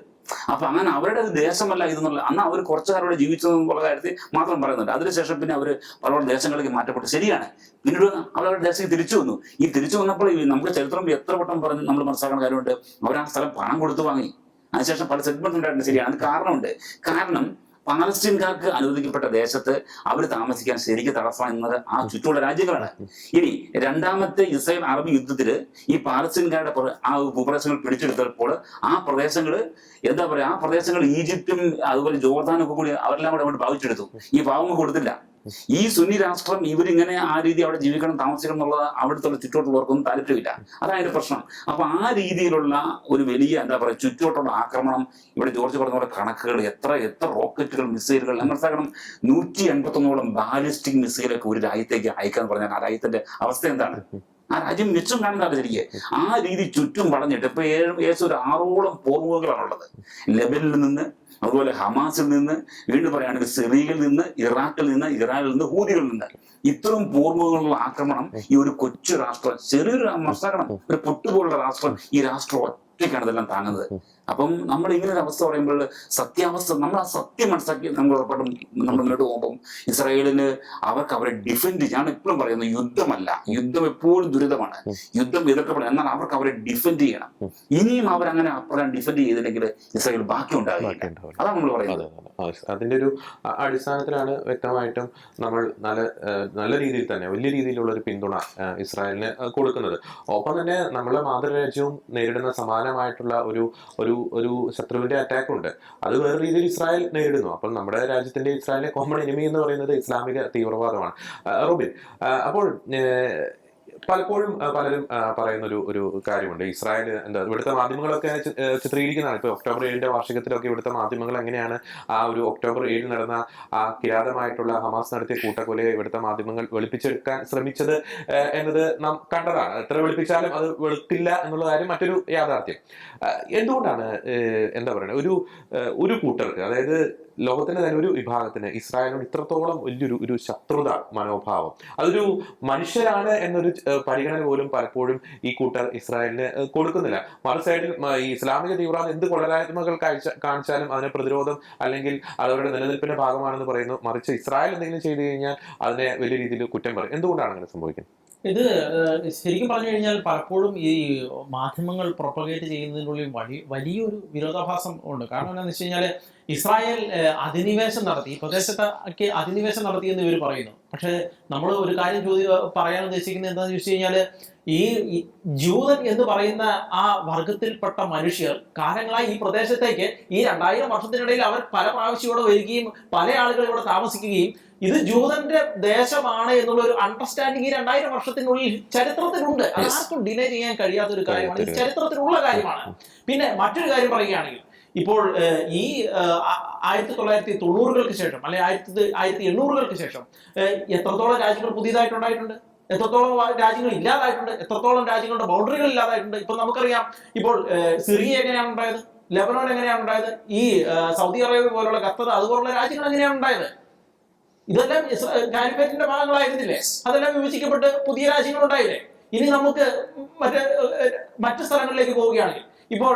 അപ്പൊ അങ്ങനെ അവരുടെ ദേശമല്ല ഇതെന്നുള്ള, അന്ന് അവർ കുറച്ചു കാലം ജീവിച്ചതെന്നുള്ള കാര്യത്തിൽ മാത്രം പറയുന്നുണ്ട്. അതിനുശേഷം പിന്നെ അവർ പല ദേശങ്ങളിലേക്ക് മാറ്റപ്പെട്ടു. ശരിയാണ്. പിന്നീട് അവരവരുടെ ദേശത്തേക്ക് തിരിച്ചു വന്നു. ഈ തിരിച്ചു വന്നപ്പോൾ നമ്മുടെ ചരിത്രം എത്ര വട്ടം പറഞ്ഞ് നമ്മൾ മനസ്സിലാക്കുന്ന കാര്യമുണ്ട്. അവർ ആ സ്ഥലം പണം കൊടുത്തു വാങ്ങി. അതിനുശേഷം പല സെഗ്മെന്റ് ഉണ്ടായിട്ടുണ്ട്. ശരിയാണ്. അത് കാരണമുണ്ട്. കാരണം പാലസ്തീൻകാർക്ക് അനുവദിക്കപ്പെട്ട ദേശത്ത് അവർ താമസിക്കാൻ ശരിക്കും തടസ്സമെന്നത് ആ ചുറ്റുമുള്ള രാജ്യങ്ങളാണ്. ഇനി രണ്ടാമത്തെ ഇസ്രായേൽ അറബ് യുദ്ധത്തില് ഈ പാലസ്തീൻകാരുടെ ആ ഭൂപ്രദേശങ്ങൾ പിടിച്ചെടുത്തപ്പോൾ ആ പ്രദേശങ്ങൾ എന്താ പറയാ, ആ പ്രദേശങ്ങൾ ഈജിപ്തും അതുപോലെ ജോർദാനും ഒക്കെ കൂടി അവരെല്ലാം കൂടെ അങ്ങോട്ട് ഭാവിച്ചെടുത്തു. ഈ ഭാവങ്ങൾ കൊടുത്തില്ല. ഈ സുന്നി രാഷ്ട്രം ഇവരിങ്ങനെ ആ രീതി അവിടെ ജീവിക്കണം, താമസിക്കണം എന്നുള്ളത് അവിടുത്തെ ചുറ്റോട്ടുള്ളവർക്കൊന്നും താല്പര്യമില്ല. അതായത് പ്രശ്നം. അപ്പൊ ആ രീതിയിലുള്ള ഒരു വലിയ എന്താ പറയുക ചുറ്റോട്ടുള്ള ആക്രമണം, ഇവിടെ ജോർജ് പറഞ്ഞ പോലെ കണക്കുകൾ, എത്ര റോക്കറ്റുകൾ, മിസൈലുകൾ, മനസ്സിലാക്കണം 151ഓളം ബാലിസ്റ്റിക് മിസൈലൊക്കെ ഒരു രാജ്യത്തേക്ക് അയക്കാന്ന് പറഞ്ഞാൽ ആ രാജ്യത്തിന്റെ അവസ്ഥ എന്താണ്? ആ രാജ്യം മിച്ചം കാണുന്നതാണ് ശരിക്ക്. ആ രീതി ചുറ്റും വളഞ്ഞിട്ട് ഇപ്പൊ ഏകദേശം ഒരു 6ഓളം പോർമുഖങ്ങളാണുള്ളത്. ലെബനിൽ നിന്ന്, അതുപോലെ ഹമാസിൽ നിന്ന്, വീണ്ടും പറയുകയാണെങ്കിൽ സിറിയയിൽ നിന്ന്, ഇറാഖിൽ നിന്ന്, ഇറാനിൽ നിന്ന്, ഹൂതികളിൽ നിന്ന്, ഇത്രയും പൂർവ്വങ്ങളുള്ള ആക്രമണം ഈ ഒരു കൊച്ചു രാഷ്ട്രം, ചെറിയൊരു മനസ്സിലാക്കണം, ഒരു പൊട്ടുപോലുള്ള രാഷ്ട്രം, ഈ രാഷ്ട്രം ഒറ്റയ്ക്കാണ് ഇതെല്ലാം താങ്ങുന്നത്. അപ്പം നമ്മൾ ഇങ്ങനെ ഒരു അവസ്ഥ പറയുമ്പോൾ സത്യാവസ്ഥ, നമ്മൾ ആ സത്യം മനസ്സിലാക്കി നമ്മൾ ഉറപ്പായിട്ടും നമ്മൾ മുന്നോട്ട് പോകുമ്പം ഇസ്രായേലിന് അവർക്ക് അവരെ ഡിഫെൻഡ്, ഞാൻ എപ്പോഴും പറയുന്നത് യുദ്ധമല്ല, യുദ്ധം എപ്പോഴും ദുരിതമാണ്, യുദ്ധം ഇതൊക്കെ പറയാം, എന്നാൽ അവർക്ക് അവരെ ഡിഫെൻഡ് ചെയ്യണം. ഇനിയും അവരങ്ങനെ അപ്രകാരം ഡിഫെൻഡ് ചെയ്തില്ലെങ്കിൽ ഇസ്രായേൽ ബാക്കി ഉണ്ടാകില്ല. അതാണ് നമ്മൾ പറയുന്നത്. അതിന്റെ ഒരു അടിസ്ഥാനത്തിലാണ് വ്യക്തമായിട്ടും നമ്മൾ നല്ല രീതിയിൽ തന്നെ വലിയ രീതിയിലുള്ള ഒരു പിന്തുണ ഇസ്രായേലിന് കൊടുക്കുന്നത്. ഒപ്പം തന്നെ നമ്മളെ മാതൃരാജ്യവും നേരിടുന്ന സമാനമായിട്ടുള്ള ഒരു ശത്രുവിന്റെ അറ്റാക്ക് ഉണ്ട്. അത് വേറെ രീതിയിൽ ഇസ്രായേൽ നേരിടുന്നു. അപ്പോൾ നമ്മുടെ രാജ്യത്തിന്റെ ഇസ്രായേലിന്റെ കോമൺ എനിമി എന്ന് പറയുന്നത് ഇസ്ലാമിക തീവ്രവാദമാണ്. റോബിൻ, അപ്പോൾ പലപ്പോഴും പലരും പറയുന്ന ഒരു കാര്യമുണ്ട്, ഇസ്രായേൽ ഇവിടുത്തെ മാധ്യമങ്ങളൊക്കെ ചിത്രീകരിക്കുന്നതാണ്. ഇപ്പൊ ഒക്ടോബർ 7 വാർഷികത്തിലൊക്കെ ഇവിടുത്തെ മാധ്യമങ്ങൾ എങ്ങനെയാണ് ആ ഒരു ഒക്ടോബർ 7 നടന്ന ആ കിരാതമായിട്ടുള്ള ഹമാസ് നടത്തിയ കൂട്ടക്കൊലയെ ഇവിടുത്തെ മാധ്യമങ്ങൾ വെളുപ്പിച്ചെടുക്കാൻ ശ്രമിച്ചത് എന്നത് നാം കണ്ടതാണ്. എത്ര വെളുപ്പിച്ചാലും അത് വെളുപ്പില്ല എന്നുള്ള കാര്യം മറ്റൊരു യാഥാർത്ഥ്യം. എന്തുകൊണ്ടാണ് എന്താ പറയുക ഒരു കൂട്ടർക്ക്, അതായത് ലോകത്തിന്റെ തന്നെ ഒരു വിഭാഗത്തിന് ഇസ്രായേലിനോട് ഇത്രത്തോളം വലിയൊരു ശത്രുത മനോഭാവം? അതൊരു മനുഷ്യരാണ് എന്നൊരു പരിഗണന പോലും പലപ്പോഴും ഈ കൂട്ടർ ഇസ്രായേലിന് കൊടുക്കുന്നില്ല. മറു സൈഡിൽ ഈ ഇസ്ലാമിക തീവ്രവാദം എന്ത് കൊലരായ്മകൾ കാണിച്ചാലും അതിനെ പ്രതിരോധം അല്ലെങ്കിൽ അവരുടെ നിലനിൽപ്പിന്റെ ഭാഗമാണെന്ന് പറയുന്നു. മറിച്ച് ഇസ്രായേൽ എന്തെങ്കിലും ചെയ്തു കഴിഞ്ഞാൽ അതിനെ വലിയ രീതിയിൽ കുറ്റം പറയും. എന്തുകൊണ്ടാണ് അങ്ങനെ സംഭവിക്കുന്നത്? ഇത് ശരിക്കും പറഞ്ഞു കഴിഞ്ഞാൽ പലപ്പോഴും ഈ മാധ്യമങ്ങൾ പ്രൊപ്പഗേറ്റ് ചെയ്യുന്നതിനുള്ളിൽ വലിയൊരു വിരോധാഭാസം ഉണ്ട്. കാരണം എന്താണെന്ന് വെച്ച് കഴിഞ്ഞാൽ ഇസ്രായേൽ അധിനിവേശം നടത്തി, ഈ പ്രദേശത്തൊക്കെ അധിനിവേശം നടത്തിയെന്ന് ഇവർ പറയുന്നു. പക്ഷെ നമ്മൾ ഒരു കാര്യം പറയാൻ ഉദ്ദേശിക്കുന്നത് എന്താണെന്ന് ചോദിച്ചു കഴിഞ്ഞാൽ ഈ ജൂതൻ എന്ന് പറയുന്ന ആ വർഗത്തിൽപ്പെട്ട മനുഷ്യർ കാലങ്ങളായി ഈ പ്രദേശത്തേക്ക് ഈ 2000 വർഷത്തിനിടയിൽ അവർ പല പ്രാവശ്യം ഇവിടെ വരികയും പല ആളുകൾ ഇവിടെ താമസിക്കുകയും ഇത് ജൂതന്റെ ദേശമാണ് എന്നുള്ള ഒരു അണ്ടർസ്റ്റാൻഡിങ് ഈ 2000 വർഷത്തിനുള്ളിൽ ചരിത്രത്തിലുണ്ട്. ആർക്കും ഡിലേ ചെയ്യാൻ കഴിയാത്ത ഒരു കാര്യമാണ്, ഇത് ചരിത്രത്തിലുള്ള കാര്യമാണ്. പിന്നെ മറ്റൊരു കാര്യം പറയുകയാണെങ്കിൽ ഇപ്പോൾ ഈ 1990-കൾക്ക് ശേഷം അല്ലെ 1800-കൾക്ക് ശേഷം എത്രത്തോളം രാജ്യങ്ങൾ പുതിയതായിട്ടുണ്ടായിട്ടുണ്ട്, എത്രത്തോളം രാജ്യങ്ങൾ ഇല്ലാതായിട്ടുണ്ട്, എത്രത്തോളം രാജ്യങ്ങളുടെ ബൗണ്ടറികൾ ഇല്ലാതായിട്ടുണ്ട്. ഇപ്പൊ നമുക്കറിയാം, ഇപ്പോൾ സിറിയ എങ്ങനെയാണ് ഉണ്ടായത്, ലെബനോൻ എങ്ങനെയാണ് ഉണ്ടായത്, ഈ സൗദി അറേബ്യ പോലുള്ള ഖത്തർ അതുപോലുള്ള രാജ്യങ്ങൾ എങ്ങനെയാണ് ഉണ്ടായത്? ഇതെല്ലാം കാലിഫേറ്റിന്റെ ഭാഗങ്ങളായിരുന്നില്ലേ? അതെല്ലാം വിഭജിക്കപ്പെട്ട് പുതിയ രാജ്യങ്ങൾ ഉണ്ടായില്ലേ? ഇനി നമുക്ക് മറ്റു സ്ഥലങ്ങളിലേക്ക് പോവുകയാണെങ്കിൽ ഇപ്പോൾ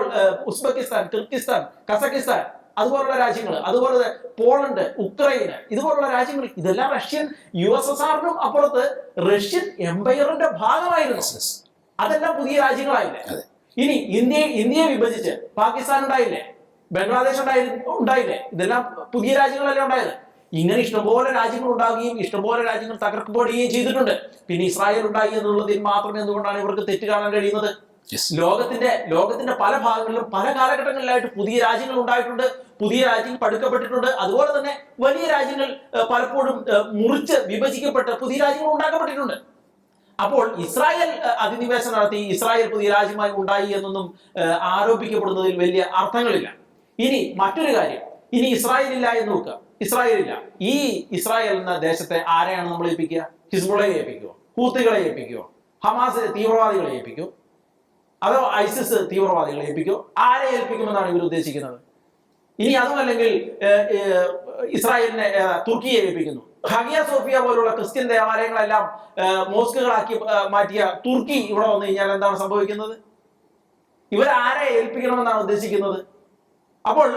ഉസ്ബെക്കിസ്ഥാൻ, കിർഗിസ്ഥാൻ, കസക്കിസ്ഥാൻ അതുപോലുള്ള രാജ്യങ്ങൾ, അതുപോലെ പോളണ്ട്, ഉക്രൈന് ഇതുപോലുള്ള രാജ്യങ്ങൾ, ഇതെല്ലാം റഷ്യൻ USSRനും അപ്പുറത്ത് റഷ്യൻ എംപയറിന്റെ ഭാഗമായിരുന്നു. അതെല്ലാം പുതിയ രാജ്യങ്ങളായില്ലേ? ഇനി ഇന്ത്യയെ വിഭജിച്ച് പാകിസ്ഥാൻ ഉണ്ടായില്ലേ, ബംഗ്ലാദേശ് ഉണ്ടായില്ലേ? ഇതെല്ലാം പുതിയ രാജ്യങ്ങളല്ലേ ഉണ്ടായത്. ഇങ്ങനെ ഇഷ്ടംപോലെ രാജ്യങ്ങൾ ഉണ്ടാകുകയും ഇഷ്ടംപോലെ രാജ്യങ്ങൾ തകർക്കപ്പെടുകയും ചെയ്തിട്ടുണ്ട്. പിന്നെ ഇസ്രായേൽ ഉണ്ടായി എന്നുള്ളതിൽ മാത്രമേ എന്തുകൊണ്ടാണ് ഇവർക്ക് തെറ്റ് കാണാൻ കഴിയുന്നത്? ലോകത്തിന്റെ പല ഭാഗങ്ങളിലും പല കാലഘട്ടങ്ങളിലായിട്ട് പുതിയ രാജ്യങ്ങൾ ഉണ്ടായിട്ടുണ്ട്, പുതിയ രാജ്യങ്ങൾ പടുക്കപ്പെട്ടിട്ടുണ്ട്. അതുപോലെ തന്നെ വലിയ രാജ്യങ്ങൾ പലപ്പോഴും മുറിച്ച് വിഭജിക്കപ്പെട്ട് പുതിയ രാജ്യങ്ങൾ ഉണ്ടാക്കപ്പെട്ടിട്ടുണ്ട്. അപ്പോൾ ഇസ്രായേൽ അധിനിവേശം നടത്തി ഇസ്രായേൽ പുതിയ രാജ്യമായി ഉണ്ടായി എന്നൊന്നും ആരോപിക്കപ്പെടുന്നതിൽ വലിയ അർത്ഥങ്ങളില്ല. ഇനി മറ്റൊരു കാര്യം, ഇനി ഇസ്രായേൽ ഇല്ല എന്ന് നോക്കുക. ഇസ്രായേലില്ല. ഈ ഇസ്രായേൽ എന്ന ദേശത്തെ ആരെയാണ് നമ്മൾ ഏൽപ്പിക്കുക? ഹിസ്ബുള്ളയെ ഏൽപ്പിക്കുമോ? ഹൂത്തികളെ ഏൽപ്പിക്കുമോ? ഹമാസ് തീവ്രവാദികളെ ഏൽപ്പിക്കുമോ? അതോ ഐസിസ് തീവ്രവാദികളെ ഏൽപ്പിക്കുമോ? ആരെ ഏൽപ്പിക്കുമെന്നാണ് ഇവർ ഉദ്ദേശിക്കുന്നത്? ഇനി അതുമല്ലെങ്കിൽ ഇസ്രായേലിനെ തുർക്കിയെ ഏൽപ്പിക്കുന്നു. ഹഗിയ സോഫിയ പോലുള്ള ക്രിസ്ത്യൻ ദേവാലയങ്ങളെല്ലാം മോസ്കുകളാക്കി മാറ്റിയ തുർക്കി ഇവിടെ വന്നു കഴിഞ്ഞാൽ എന്താണ് സംഭവിക്കുന്നത്? ഇവരാരെ ഏൽപ്പിക്കണമെന്നാണ് ഉദ്ദേശിക്കുന്നത്? അപ്പോൾ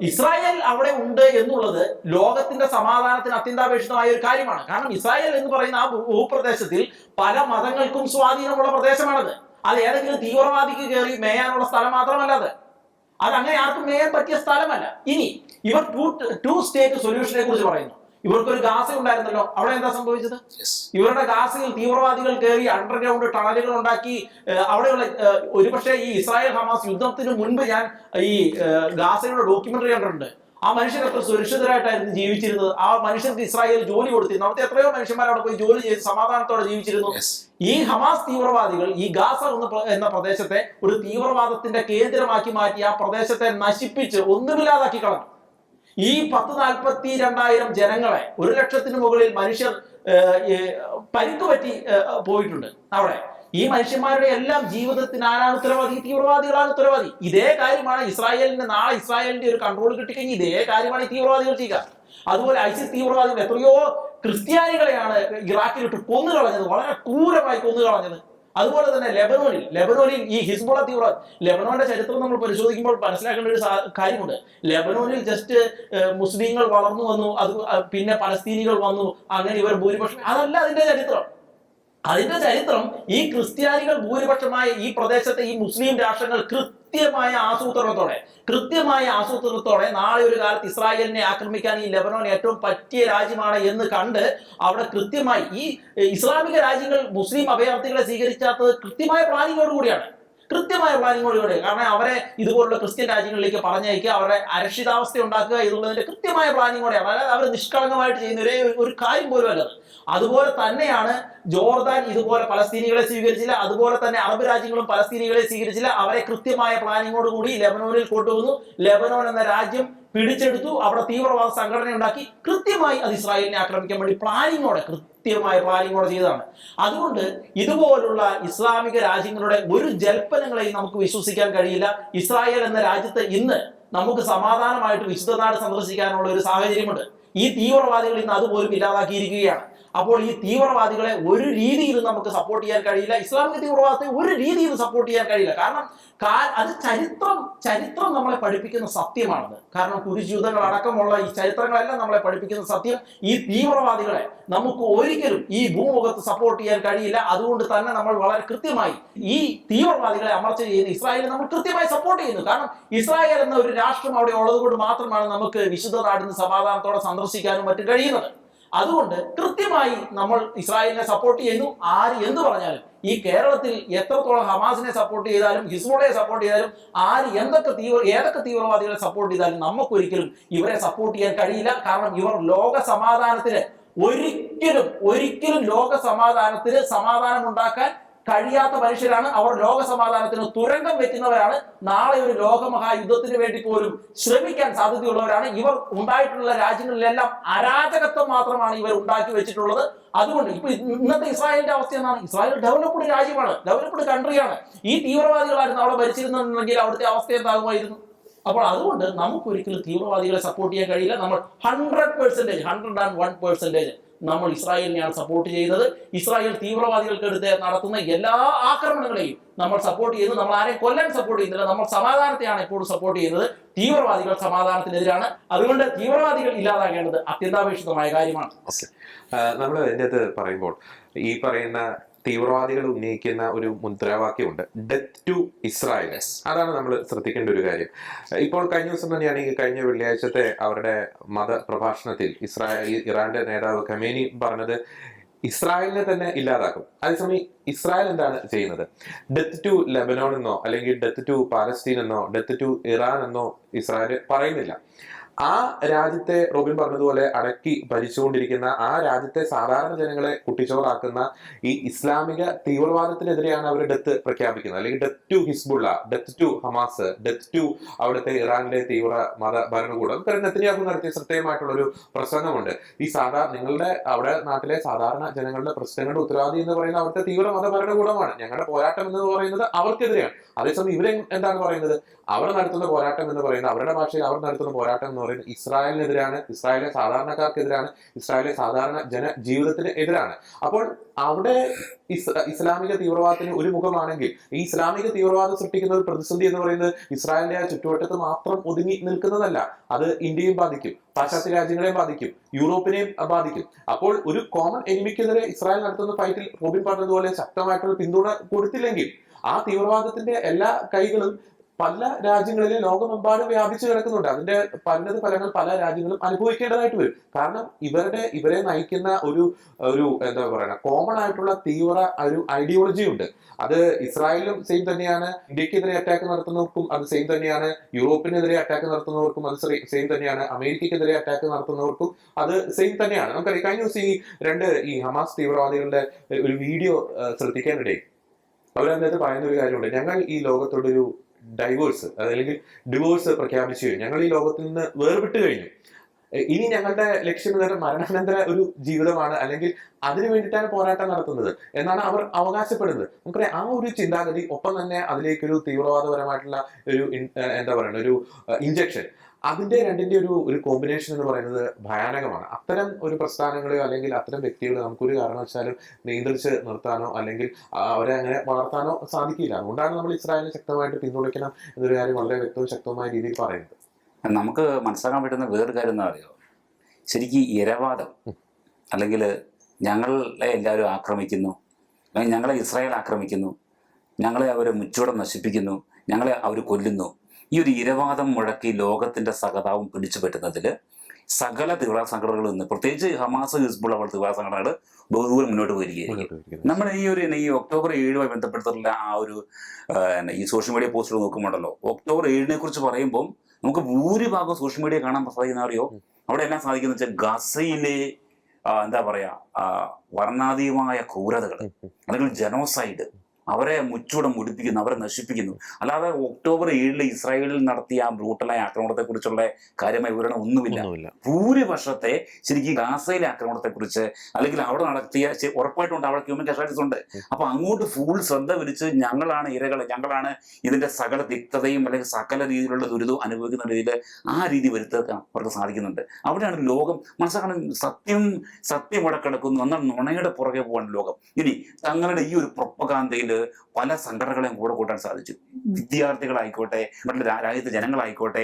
ഇസ്രായേൽ അവിടെ ഉണ്ട് എന്നുള്ളത് ലോകത്തിന്റെ സമാധാനത്തിന് അത്യന്താപേക്ഷിതമായ ഒരു കാര്യമാണ്. കാരണം ഇസ്രായേൽ എന്ന് പറയുന്ന ആ ഭൂപ്രദേശത്തിൽ പല മതങ്ങൾക്കും സ്വാധീനമുള്ള പ്രദേശമാണത്. അത് ഏതെങ്കിലും തീവ്രവാദിക്ക് കയറി മേയാനുള്ള സ്ഥലം മാത്രമല്ല അത് അങ്ങനെ ആർക്കും മേയാൻ പറ്റിയ സ്ഥലമല്ല. ഇനി ഇവർ ടു സ്റ്റേറ്റ് സൊല്യൂഷനെ കുറിച്ച് പറയുന്നു. ഇവർക്കൊരു ഗാസ ഉണ്ടായിരുന്നല്ലോ, അവിടെ എന്താ സംഭവിച്ചത്? ഇവരുടെ ഗാസയിൽ തീവ്രവാദികൾ കയറി അണ്ടർഗ്രൗണ്ട് ടണലുകൾ ഉണ്ടാക്കി അവിടെയുള്ള ഒരുപക്ഷെ ഈ ഇസ്രായേൽ ഹമാസ് യുദ്ധത്തിന് മുൻപ് ഞാൻ ഈ ഗാസയുടെ ഡോക്യുമെന്ററി കണ്ടിട്ടുണ്ട്. ആ മനുഷ്യർ എത്ര സുരക്ഷിതരായിട്ടായിരുന്നു ജീവിച്ചിരുന്നത്. ആ മനുഷ്യർക്ക് ഇസ്രായേൽ ജോലി കൊടുത്തിരുന്നു. അവിടുത്തെ എത്രയോ മനുഷ്യന്മാർ അവിടെ പോയി ജോലി ചെയ്ത് സമാധാനത്തോടെ ജീവിച്ചിരുന്നു. ഈ ഹമാസ് തീവ്രവാദികൾ ഈ ഗാസ എന്ന പ്രദേശത്തെ ഒരു തീവ്രവാദത്തിന്റെ കേന്ദ്രമാക്കി മാറ്റി ആ പ്രദേശത്തെ നശിപ്പിച്ച് ഒന്നുമില്ലാതാക്കി കളഞ്ഞു. ഈ 142,000 ജനങ്ങളെ, 100,000 മുകളിൽ മനുഷ്യർ പരിക്കുപറ്റി പോയിട്ടുണ്ട് അവിടെ. ഈ മനുഷ്യന്മാരുടെ എല്ലാം ജീവിതത്തിന് ആരാണ് ഉത്തരവാദി? തീവ്രവാദികളാണ് ഉത്തരവാദി. ഇതേ കാര്യമാണ് നാളെ ഇസ്രായേലിന്റെ ഒരു കൺട്രോൾ കിട്ടിക്കഴിഞ്ഞ് ഇതേ കാര്യമാണ് ഈ തീവ്രവാദികൾ ചെയ്യുക. അതുപോലെ ഐസിസ് തീവ്രവാദികൾ എത്രയോ ക്രിസ്ത്യാനികളെയാണ് ഇറാഖിലിട്ട് കൊന്നുകളഞ്ഞത്, വളരെ ക്രൂരമായി കൊന്നുകളഞ്ഞത്. അതുപോലെ തന്നെ ലെബനോനിൽ ഈ ഹിസ്ബുള്ള തീവ്രവാദി, ലെബനോന്റെ ചരിത്രം നമ്മൾ പരിശോധിക്കുമ്പോൾ മനസ്സിലാക്കേണ്ട ഒരു കാര്യമുണ്ട്. ലെബനോനിൽ ജസ്റ്റ് മുസ്ലിങ്ങൾ വളർന്നു വന്നു, അത് പിന്നെ പലസ്തീനികൾ വന്നു, അങ്ങനെ ഇവർ ഭൂരിപക്ഷം. അതല്ല അതിന്റെ ചരിത്രം. അതിന്റെ ചരിത്രം ഈ ക്രിസ്ത്യാനികൾ ഭൂരിപക്ഷമായ ഈ പ്രദേശത്തെ ഈ മുസ്ലിം രാഷ്ട്രങ്ങൾ കൃത്യമായ ആസൂത്രണത്തോടെ നാളെ ഒരു കാലത്ത് ഇസ്രായേലിനെ ആക്രമിക്കാൻ ഈ ലെബനോൻ ഏറ്റവും പറ്റിയ രാജ്യമാണ് എന്ന് കണ്ട് അവിടെ കൃത്യമായി ഈ ഇസ്ലാമിക രാജ്യങ്ങൾ മുസ്ലിം അഭയാർത്ഥികളെ സ്വീകരിക്കാത്തത് കൃത്യമായ പ്ലാനിങ്ങോടുകൂടിയാണ്. കാരണം അവരെ ഇതുപോലുള്ള ക്രിസ്ത്യൻ രാജ്യങ്ങളിലേക്ക് പറഞ്ഞയക്കുക, അവരെ അരക്ഷിതാവസ്ഥ ഉണ്ടാക്കുക എന്നുള്ളതിന്റെ കൃത്യമായ പ്ലാനിങ്ങോടെയാണ്. അതായത് അവർ നിഷ്കളങ്കമായിട്ട് ചെയ്യുന്ന ഒരു കാര്യം പോലും അല്ലത്. അതുപോലെ തന്നെയാണ് ജോർദാൻ ഇതുപോലെ പലസ്തീനികളെ സ്വീകരിച്ചില്ല. അതുപോലെ തന്നെ അറബ് രാജ്യങ്ങളും പലസ്തീനികളെ സ്വീകരിച്ചില്ല. അവരെ കൃത്യമായ പ്ലാനിങ്ങോട് കൂടി ലെബനോനിൽ കൊണ്ടുവന്നു. ലെബനോൻ എന്ന രാജ്യം പിടിച്ചെടുത്തു. അവിടെ തീവ്രവാദ സംഘടന ഉണ്ടാക്കി കൃത്യമായി അത് ഇസ്രായേലിനെ ആക്രമിക്കാൻ വേണ്ടി കൃത്യമായ പ്ലാനിങ്ങോടെ ചെയ്തതാണ്. അതുകൊണ്ട് ഇതുപോലുള്ള ഇസ്ലാമിക രാജ്യങ്ങളുടെ ഒരു ജൽപ്പനങ്ങളെയും നമുക്ക് വിശ്വസിക്കാൻ കഴിയില്ല. ഇസ്രായേൽ എന്ന രാജ്യത്ത് ഇന്ന് നമുക്ക് സമാധാനമായിട്ട് വിശുദ്ധ നാട് സന്ദർശിക്കാനുള്ള ഒരു സാഹചര്യമുണ്ട്. ഈ തീവ്രവാദികൾ ഇന്ന് അതുപോലും ഇല്ലാതാക്കിയിരിക്കുകയാണ്. അപ്പോൾ ഈ തീവ്രവാദികളെ ഒരു രീതിയിലും നമുക്ക് സപ്പോർട്ട് ചെയ്യാൻ കഴിയില്ല. ഇസ്ലാമിക തീവ്രവാദത്തെ ഒരു രീതിയിലും സപ്പോർട്ട് ചെയ്യാൻ കഴിയില്ല. കാരണം അത് ചരിത്രം നമ്മളെ പഠിപ്പിക്കുന്ന സത്യമാണത്. കാരണം കുരിശുയുദ്ധങ്ങൾ അടക്കമുള്ള ഈ ചരിത്രങ്ങളെല്ലാം നമ്മളെ പഠിപ്പിക്കുന്ന സത്യം, ഈ തീവ്രവാദികളെ നമുക്ക് ഒരിക്കലും ഈ ഭൂമുഖത്ത് സപ്പോർട്ട് ചെയ്യാൻ കഴിയില്ല. അതുകൊണ്ട് തന്നെ നമ്മൾ വളരെ കൃത്യമായി ഈ തീവ്രവാദികളെ അമർച്ച ചെയ്യുന്ന ഇസ്രായേലിനെ നമ്മൾ കൃത്യമായി സപ്പോർട്ട് ചെയ്യുന്നു. കാരണം ഇസ്രായേൽ എന്ന ഒരു രാഷ്ട്രം അവിടെ ഉള്ളത് കൊണ്ട് മാത്രമാണ് നമുക്ക് വിശുദ്ധ നാടിന് സമാധാനത്തോടെ സന്ദർശിക്കാനും മറ്റും കഴിയുന്നത്. അതുകൊണ്ട് കൃത്യമായി നമ്മൾ ഇസ്രായേലിനെ സപ്പോർട്ട് ചെയ്യുന്നു. ആര് എന്ത് പറഞ്ഞാലും, ഈ കേരളത്തിൽ എത്രത്തോളം ഹമാസിനെ സപ്പോർട്ട് ചെയ്താലും ഹിസ്ബുള്ളയെ സപ്പോർട്ട് ചെയ്താലും ആര് ഏതൊക്കെ തീവ്രവാദികളെ സപ്പോർട്ട് ചെയ്താലും നമുക്കൊരിക്കലും ഇവരെ സപ്പോർട്ട് ചെയ്യാൻ കഴിയില്ല. കാരണം ഇവർ ലോക സമാധാനത്തിന് ഒരിക്കലും ലോക സമാധാനത്തിന് സമാധാനം ഉണ്ടാക്കാൻ കഴിയാത്ത മനുഷ്യരാണ്. അവർ ലോക സമാധാനത്തിന് തുരങ്കം വെക്കുന്നവരാണ്. നാളെ ഒരു ലോകമഹായുദ്ധത്തിന് വേണ്ടി പോലും ശ്രമിക്കാൻ സാധ്യതയുള്ളവരാണ്. ഇവർ ഉണ്ടായിട്ടുള്ള രാജ്യങ്ങളിലെല്ലാം അരാജകത്വം മാത്രമാണ് ഇവർ ഉണ്ടാക്കി വെച്ചിട്ടുള്ളത്. അതുകൊണ്ട് ഇപ്പൊ ഇന്നത്തെ ഇസ്രായേലിന്റെ അവസ്ഥ എന്താണ്? ഇസ്രായേൽ ഡെവലപ്ഡ് രാജ്യമാണ്, ഡെവലപ്ഡ് കൺട്രിയാണ്. ഈ തീവ്രവാദികളായിരുന്നു അവിടെ ഭരിച്ചിരുന്നുണ്ടെങ്കിൽ അവിടുത്തെ അവസ്ഥ എന്താകുമായിരുന്നു? അപ്പോൾ അതുകൊണ്ട് നമുക്കൊരിക്കലും തീവ്രവാദികളെ സപ്പോർട്ട് ചെയ്യാൻ കഴിയില്ല. നമ്മൾ 100%, 101% നമ്മൾ ഇസ്രായേലിനെയാണ് സപ്പോർട്ട് ചെയ്യുന്നത്. ഇസ്രായേൽ തീവ്രവാദികൾക്കെടുത്ത് നടത്തുന്ന എല്ലാ ആക്രമണങ്ങളെയും നമ്മൾ സപ്പോർട്ട് ചെയ്യുന്നു. നമ്മൾ ആരെയും കൊല്ലാൻ സപ്പോർട്ട് ചെയ്യുന്നില്ല. നമ്മൾ സമാധാനത്തെയാണ് എപ്പോഴും സപ്പോർട്ട് ചെയ്യുന്നത്. തീവ്രവാദികൾ സമാധാനത്തിനെതിരാണ്. അതുകൊണ്ട് തീവ്രവാദികൾ ഇല്ലാതാകേണ്ടത് അത്യന്താപേക്ഷിതമായ കാര്യമാണ്. നമ്മൾ ഇതിൻ്റെ അത് പറയുമ്പോൾ ഈ പറയുന്ന തീവ്രവാദികൾ ഉന്നയിക്കുന്ന ഒരു മുദ്രാവാക്യമുണ്ട്, ഡെത്ത് ടു ഇസ്രായേൽ. അതാണ് നമ്മൾ ശ്രദ്ധിക്കേണ്ട ഒരു കാര്യം. ഇപ്പോൾ കഴിഞ്ഞ ദിവസം തന്നെയാണെങ്കിൽ കഴിഞ്ഞ വെള്ളിയാഴ്ചത്തെ അവരുടെ മതപ്രഭാഷണത്തിൽ ഇറാന്റെ നേതാവ് ഖമേനി പറഞ്ഞത് ഇസ്രായേലിനെ തന്നെ ഇല്ലാതാക്കും. അതേസമയം ഇസ്രായേൽ എന്താണ് ചെയ്യുന്നത്? ഡെത്ത് ടു ലെബനോൺ എന്നോ അല്ലെങ്കിൽ ഡെത്ത് ടു പാലസ്തീൻ എന്നോ ഡെത്ത് ടു ഇറാൻ എന്നോ ഇസ്രായേൽ പറയുന്നില്ല. ആ രാജ്യത്തെ റോബിൻ പറഞ്ഞതുപോലെ അടക്കി ഭരിച്ചുകൊണ്ടിരിക്കുന്ന ആ രാജ്യത്തെ സാധാരണ ജനങ്ങളെ കുട്ടിച്ചോറാക്കുന്ന ഈ ഇസ്ലാമിക തീവ്രവാദത്തിനെതിരെയാണ് അവർ ഡെത്ത് പ്രഖ്യാപിക്കുന്നത്. അല്ലെങ്കിൽ death to Hezbollah, death to Hamas, death to അവിടുത്തെ ഇറാനിലെ തീവ്ര മത ഭരണകൂടം. നെതന്യാഹു നടത്തിയ ശ്രദ്ധേയമായിട്ടുള്ള ഒരു പ്രസംഗമുണ്ട്. ഈ നിങ്ങളുടെ അവിടെ നാട്ടിലെ സാധാരണ ജനങ്ങളുടെ പ്രശ്നങ്ങളുടെ ഉത്തരവാദി എന്ന് പറയുന്നത് അവിടുത്തെ തീവ്ര മത ഭരണകൂടമാണ്. ഞങ്ങളുടെ പോരാട്ടം എന്ന് പറയുന്നത് അവർക്കെതിരെയാണ്. അതേസമയം ഇവരെ എന്താണ് പറയുന്നത്? അവർ നടത്തുന്ന പോരാട്ടം എന്ന് പറയുന്നത്, അവരുടെ ഭാഷയിൽ അവർ നടത്തുന്ന പോരാട്ടം എന്ന് പറയുന്നത് ഇസ്രായേലിനെതിരാണ്, ഇസ്രായേലിലെ സാധാരണക്കാർക്കെതിരാണ്, ഇസ്രായേലിലെ സാധാരണ ജനജീവിതത്തിന് എതിരാണ്. അപ്പോൾ അവിടെ ഇസ്ലാമിക തീവ്രവാദത്തിന് ഒരു മുഖമാണെങ്കിൽ ഈ ഇസ്ലാമിക തീവ്രവാദം സൃഷ്ടിക്കുന്ന ഒരു പ്രതിസന്ധി എന്ന് പറയുന്നത് ഇസ്രായേലിന്റെ ആ ചുറ്റുവട്ടത്ത് മാത്രം ഒതുങ്ങി നിൽക്കുന്നതല്ല. അത് ഇന്ത്യയും ബാധിക്കും, പാശ്ചാത്യ രാജ്യങ്ങളെയും ബാധിക്കും, യൂറോപ്പിനെയും ബാധിക്കും. അപ്പോൾ ഒരു കോമൺ എനിമിക്കെതിരെ ഇസ്രായേൽ നടത്തുന്ന ഫൈറ്റിൽ റോബിൻ പറഞ്ഞതുപോലെ ശക്തമായിട്ടുള്ള പിന്തുണ കൊടുത്തില്ലെങ്കിൽ ആ തീവ്രവാദത്തിന്റെ എല്ലാ കൈകളും പല രാജ്യങ്ങളിലും ലോകമെമ്പാടും വ്യാപിച്ചു കിടക്കുന്നുണ്ട്. അതിന്റെ പരിണത ഫലങ്ങൾ പല രാജ്യങ്ങളും അനുഭവിക്കേണ്ടതായിട്ട് വരും. കാരണം ഇവരെ നയിക്കുന്ന ഒരു എന്താ പറയുക, കോമൺ ആയിട്ടുള്ള തീവ്ര ഒരു ഐഡിയോളജി ഉണ്ട്. അത് ഇസ്രായേലിലും സെയിം തന്നെയാണ്, ഇന്ത്യക്കെതിരെ അറ്റാക്ക് നടത്തുന്നവർക്കും അത് സെയിം തന്നെയാണ്, യൂറോപ്പിനെതിരെ അറ്റാക്ക് നടത്തുന്നവർക്കും അത് സെയിം തന്നെയാണ്, അമേരിക്കക്കെതിരെ അറ്റാക്ക് നടത്തുന്നവർക്കും അത് സെയിം തന്നെയാണ്. നമുക്കറിയാം, കഴിഞ്ഞ ദിവസം ഈ ഹമാസ് തീവ്രവാദികളുടെ ഒരു വീഡിയോ ശ്രദ്ധിക്കാനിടയിൽ അവരതിനകത്ത് പറയുന്ന ഒരു കാര്യമുണ്ട്. ഞങ്ങൾ ഈ ലോകത്തോടൊരു ഡിവോഴ്സ് പ്രഖ്യാപിച്ചു കഴിഞ്ഞു, ഞങ്ങൾ ഈ ലോകത്തിൽ നിന്ന് വേർപെട്ട് കഴിഞ്ഞു, ഇനി ഞങ്ങളുടെ ലക്ഷ്യം നേരം മരണാനന്തര ഒരു ജീവിതമാണ്, അല്ലെങ്കിൽ അതിനു വേണ്ടിയിട്ടാണ് പോരാട്ടം നടത്തുന്നത് എന്നാണ് അവർ അവകാശപ്പെടുന്നത്. നമുക്കറിയാം, ആ ഒരു ചിന്താഗതി ഒപ്പം തന്നെ അതിലേക്കൊരു തീവ്രവാദപരമായിട്ടുള്ള ഒരു എന്താ പറയുക ഒരു ഇഞ്ചക്ഷൻ, അതിന്റെ രണ്ടിന്റെ ഒരു കോമ്പിനേഷൻ എന്ന് പറയുന്നത് ഭയാനകമാണ്. അത്തരം ഒരു പ്രസ്ഥാനങ്ങളെയോ അല്ലെങ്കിൽ അത്തരം വ്യക്തികളെ നമുക്കൊരു കാരണവശാലും നിയന്ത്രിച്ച് നിർത്താനോ അല്ലെങ്കിൽ അവരെ അങ്ങനെ വളർത്താനോ സാധിക്കില്ല. അതുകൊണ്ടാണ് നമ്മൾ ഇസ്രായേലിനെ ശക്തമായിട്ട് പിന്തുണയ്ക്കണം എന്നൊരു കാര്യം വളരെ വ്യക്തവും ശക്തവുമായ രീതിയിൽ പറയുന്നത്. നമുക്ക് മനസ്സിലാക്കാൻ പറ്റുന്ന വേറൊരു കാര്യം എന്താ പറയുക, ശരിക്കും ഇരവാദം അല്ലെങ്കിൽ ഞങ്ങളെ എല്ലാവരും ആക്രമിക്കുന്നു, അല്ലെങ്കിൽ ഞങ്ങളെ ഇസ്രായേൽ ആക്രമിക്കുന്നു, ഞങ്ങളെ അവർ മുച്ചൂടം നശിപ്പിക്കുന്നു, ഞങ്ങളെ അവർ കൊല്ലുന്നു, ഈ ഒരു ഇരവാദം മുഴക്കി ലോകത്തിന്റെ സഹതാവും പിടിച്ചു പറ്റുന്നതിൽ സകല തീവ്ര സംഘടനകളിൽ നിന്ന്, പ്രത്യേകിച്ച് ഹമാസ്, ഹിസ്ബുള്ള പോലുള്ള തീവ്ര സംഘടനകൾ ബഹുദൂരം മുന്നോട്ട് പോയിരിക്കുകയായിരിക്കും. നമ്മുടെ ഈ ഒക്ടോബർ 7 ബന്ധപ്പെടുത്തിട്ടുള്ള ആ ഒരു ഈ സോഷ്യൽ മീഡിയ പോസ്റ്റുകൾ നോക്കുമ്പോഴല്ലോ, ഒക്ടോബർ 7 കുറിച്ച് പറയുമ്പോൾ നമുക്ക് ഭൂരിഭാഗം സോഷ്യൽ മീഡിയ കാണാൻ സാധിക്കുന്ന അറിയോ, അവിടെ എല്ലാം സാധിക്കുന്ന വെച്ചാൽ ഗസയിലെ എന്താ പറയാ വർണ്ണാതീയമായ ക്രൂരതകൾ അല്ലെങ്കിൽ ജനോസൈഡ്, അവരെ മുച്ചൂടം മുടിപ്പിക്കുന്നു, അവരെ നശിപ്പിക്കുന്നു. അല്ലാതെ ഒക്ടോബർ 7 ഇസ്രായേലിൽ നടത്തിയ ആ ബ്രൂട്ടലായ ആക്രമണത്തെ കുറിച്ചുള്ള കാര്യമായ വിവരണം ഒന്നുമില്ല. ഭൂരിപക്ഷത്തെ ശരിക്കും ഗാസയിലെ ആക്രമണത്തെ കുറിച്ച് അല്ലെങ്കിൽ അവിടെ നടത്തിയ ഉറപ്പായിട്ടുണ്ട് അവിടെ ഹ്യൂമൻ കാഷ്വാലിറ്റീസ് ഉണ്ട്. അപ്പൊ അങ്ങോട്ട് ഫുൾ ശ്രദ്ധ വിരിച്ച് ഞങ്ങളാണ് ഇരകൾ, ഞങ്ങളാണ് ഇതിന്റെ സകല തിക്തതയും അല്ലെങ്കിൽ സകല രീതിയിലുള്ള ദുരിതവും അനുഭവിക്കുന്ന രീതിയിൽ ആ രീതി വരുത്താൻ അവർക്ക് സാധിക്കുന്നുണ്ട്. അവിടെയാണ് ലോകം മനസ്സിലാക്കണം, സത്യം അവിടെ കിടക്കുന്നു എന്നാൽ നുണയുടെ പുറകെ പോകാൻ ലോകം. ഇനി തങ്ങളുടെ ഈ ഒരു പ്രൊപ്പഗാന്തയിൽ പല സംഘടനകളെയും കൂടെ കൂട്ടാൻ സാധിച്ചു. വിദ്യാർത്ഥികളായിക്കോട്ടെ, മറ്റുള്ള രാജ്യത്തെ ജനങ്ങളായിക്കോട്ടെ,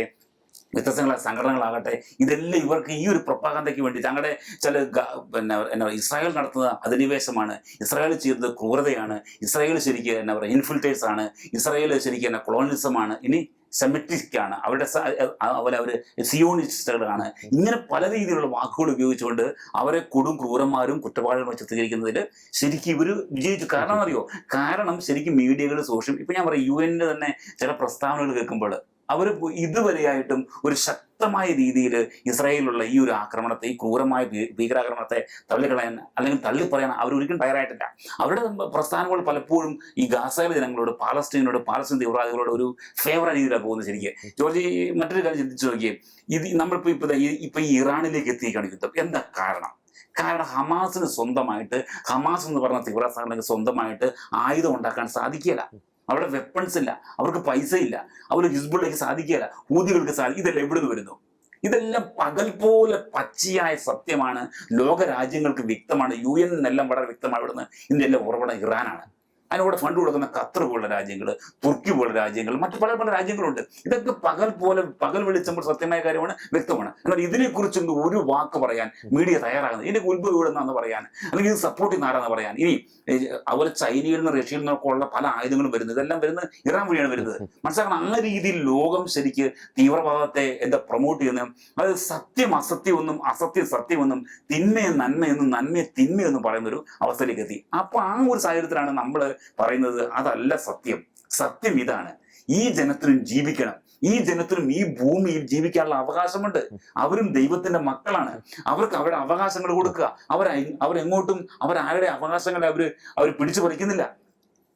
വ്യത്യസ്തങ്ങളായ സംഘടനകളാകട്ടെ, ഇതെല്ലാം ഇവർക്ക് ഈ ഒരു പ്രൊപ്പഗാന്തയ്ക്ക് വേണ്ടി തങ്ങളുടെ ഇസ്രായേൽ നടത്തുന്ന അധിനിവേശമാണ്, ഇസ്രായേൽ ചെയ്യുന്നത് ക്രൂരതയാണ്, ഇസ്രായേൽ ശരിക്കും എന്നാ പറയുക ഇൻഫിൽട്രേറ്റ്സ് ആണ്, ഇസ്രായേൽ ശരിക്കും കൊളോണിസമാണ്, ഇനി സെമിറ്റിക് ആണ്, അവരുടെ അതുപോലെ അവർ സിയോണിസ്റ്റുകളാണ്. ഇങ്ങനെ പല രീതിയിലുള്ള വാക്കുകൾ ഉപയോഗിച്ചുകൊണ്ട് അവരെ കൊടും ക്രൂരന്മാരും കുറ്റവാളികളും ചിത്രീകരിക്കുന്നതിൽ ശരിക്കും ഇവർ വിജയിച്ചു. കാരണം അറിയോ, കാരണം ശരിക്കും മീഡിയകൾ, സോഷ്യൽ, ഇപ്പൊ ഞാൻ പറയാം UN തന്നെ ചില പ്രസ്താവനകൾ കേൾക്കുമ്പോൾ അവർ ഇതുവരെയായിട്ടും ഒരു ശക്തമായ രീതിയിൽ ഇസ്രായേലിലുള്ള ഈ ഒരു ആക്രമണത്തെ, ഈ ക്രൂരമായ ഭീകരാക്രമണത്തെ തള്ളിക്കളയാൻ അല്ലെങ്കിൽ തള്ളിപ്പറയാൻ അവരൊരിക്കലും തയ്യാറായിട്ടില്ല. അവരുടെ പ്രസ്ഥാനങ്ങൾ പലപ്പോഴും ഈ ഗാസയിലെ ജനങ്ങളോട്, പാലസ്തീൻ തീവ്രവാദികളോട് ഒരു ഫേവർ രീതിയിലാണ് പോകുന്നത്. ശരിക്കും ജോർജ് മറ്റൊരു കാര്യം ചിന്തിച്ചു നോക്കിയേ, നമ്മളിപ്പോ ഈ ഇറാനിലേക്ക് എത്തിയിരിക്കുകയാണ് യുദ്ധം. എന്താ കാരണം ഹമാസിന് സ്വന്തമായിട്ട്, ഹമാസ് എന്ന് പറഞ്ഞ തീവ്ര സംഘടനയ്ക്ക് സ്വന്തമായിട്ട് ആയുധം ഉണ്ടാക്കാൻ സാധിക്കില്ല. അവിടെ വെപ്പൺസ് ഇല്ല, അവർക്ക് പൈസ ഇല്ല, അവർ ഹിസ്ബുള്ളയ്ക്ക് സാധിക്കില്ല, ഹൂതികൾക്ക് ഇതെല്ലാം എവിടെ നിന്ന് വരുന്നു? ഇതെല്ലാം പകൽ പോലെ പച്ചയായ സത്യമാണ്, ലോക രാജ്യങ്ങൾക്ക് വ്യക്തമാണ്. UN എല്ലാം വളരെ വ്യക്തമാണ്. ഇവിടുന്ന് ഇതിൻ്റെ എല്ലാം ഉറവിടം ഇറാനാണ്. അതിനോട് ഫണ്ട് കൊടുക്കുന്ന ഖത്തർ പോലുള്ള രാജ്യങ്ങൾ, തുർക്കി പോലുള്ള രാജ്യങ്ങൾ, മറ്റു പല രാജ്യങ്ങളുണ്ട്. ഇതൊക്കെ പകൽ വെളിച്ചപ്പോൾ സത്യമായ കാര്യമാണ്, വ്യക്തമാണ്. എന്നാൽ ഇതിനെക്കുറിച്ച് ഒരു വാക്ക് പറയാൻ മീഡിയ തയ്യാറാകുന്നത്, ഇതിന്റെ ഉത്ഭവം ഇവിടെ നിന്നാന്ന് പറയാൻ, അല്ലെങ്കിൽ ഇത് സപ്പോർട്ട് ചെയ്യുന്ന ആരാന്ന് പറയാൻ. ഇനി അതുപോലെ ചൈനയിൽ നിന്ന്, റഷ്യയിൽ നിന്നൊക്കെ ഉള്ള പല ആയുധങ്ങളും വരുന്നത്, ഇതെല്ലാം വരുന്നത് ഇറാൻ വഴിയാണ് വരുന്നത്. മനസ്സിലാക്കണം, ആ രീതിയിൽ ലോകം ശരിക്ക് തീവ്രവാദത്തെ പ്രൊമോട്ട് ചെയ്യുന്ന, അത് സത്യം അസത്യമെന്നും അസത്യം സത്യമെന്നും തിന്മയെ നന്മയെന്നും നന്മയെ തിന്മയെന്നും പറയുന്ന ഒരു അവസ്ഥയിലേക്ക് എത്തി. അപ്പൊ ആ ഒരു സാഹചര്യത്തിലാണ് നമ്മൾ പറയുന്നത് അതല്ല സത്യം, സത്യം ഇതാണ്, ഈ ജനത്തിനും ജീവിക്കണം, ഈ ജനത്തിനും ഈ ഭൂമിയിൽ ജീവിക്കാനുള്ള അവകാശമുണ്ട്. അവരും ദൈവത്തിന്റെ മക്കളാണ്. അവർക്ക് അവരുടെ അവകാശങ്ങൾ കൊടുക്കുക. അവരെങ്ങോട്ടും അവരാരുടെ അവകാശങ്ങളെ അവർ പിടിച്ചു പറിക്കുന്നില്ല.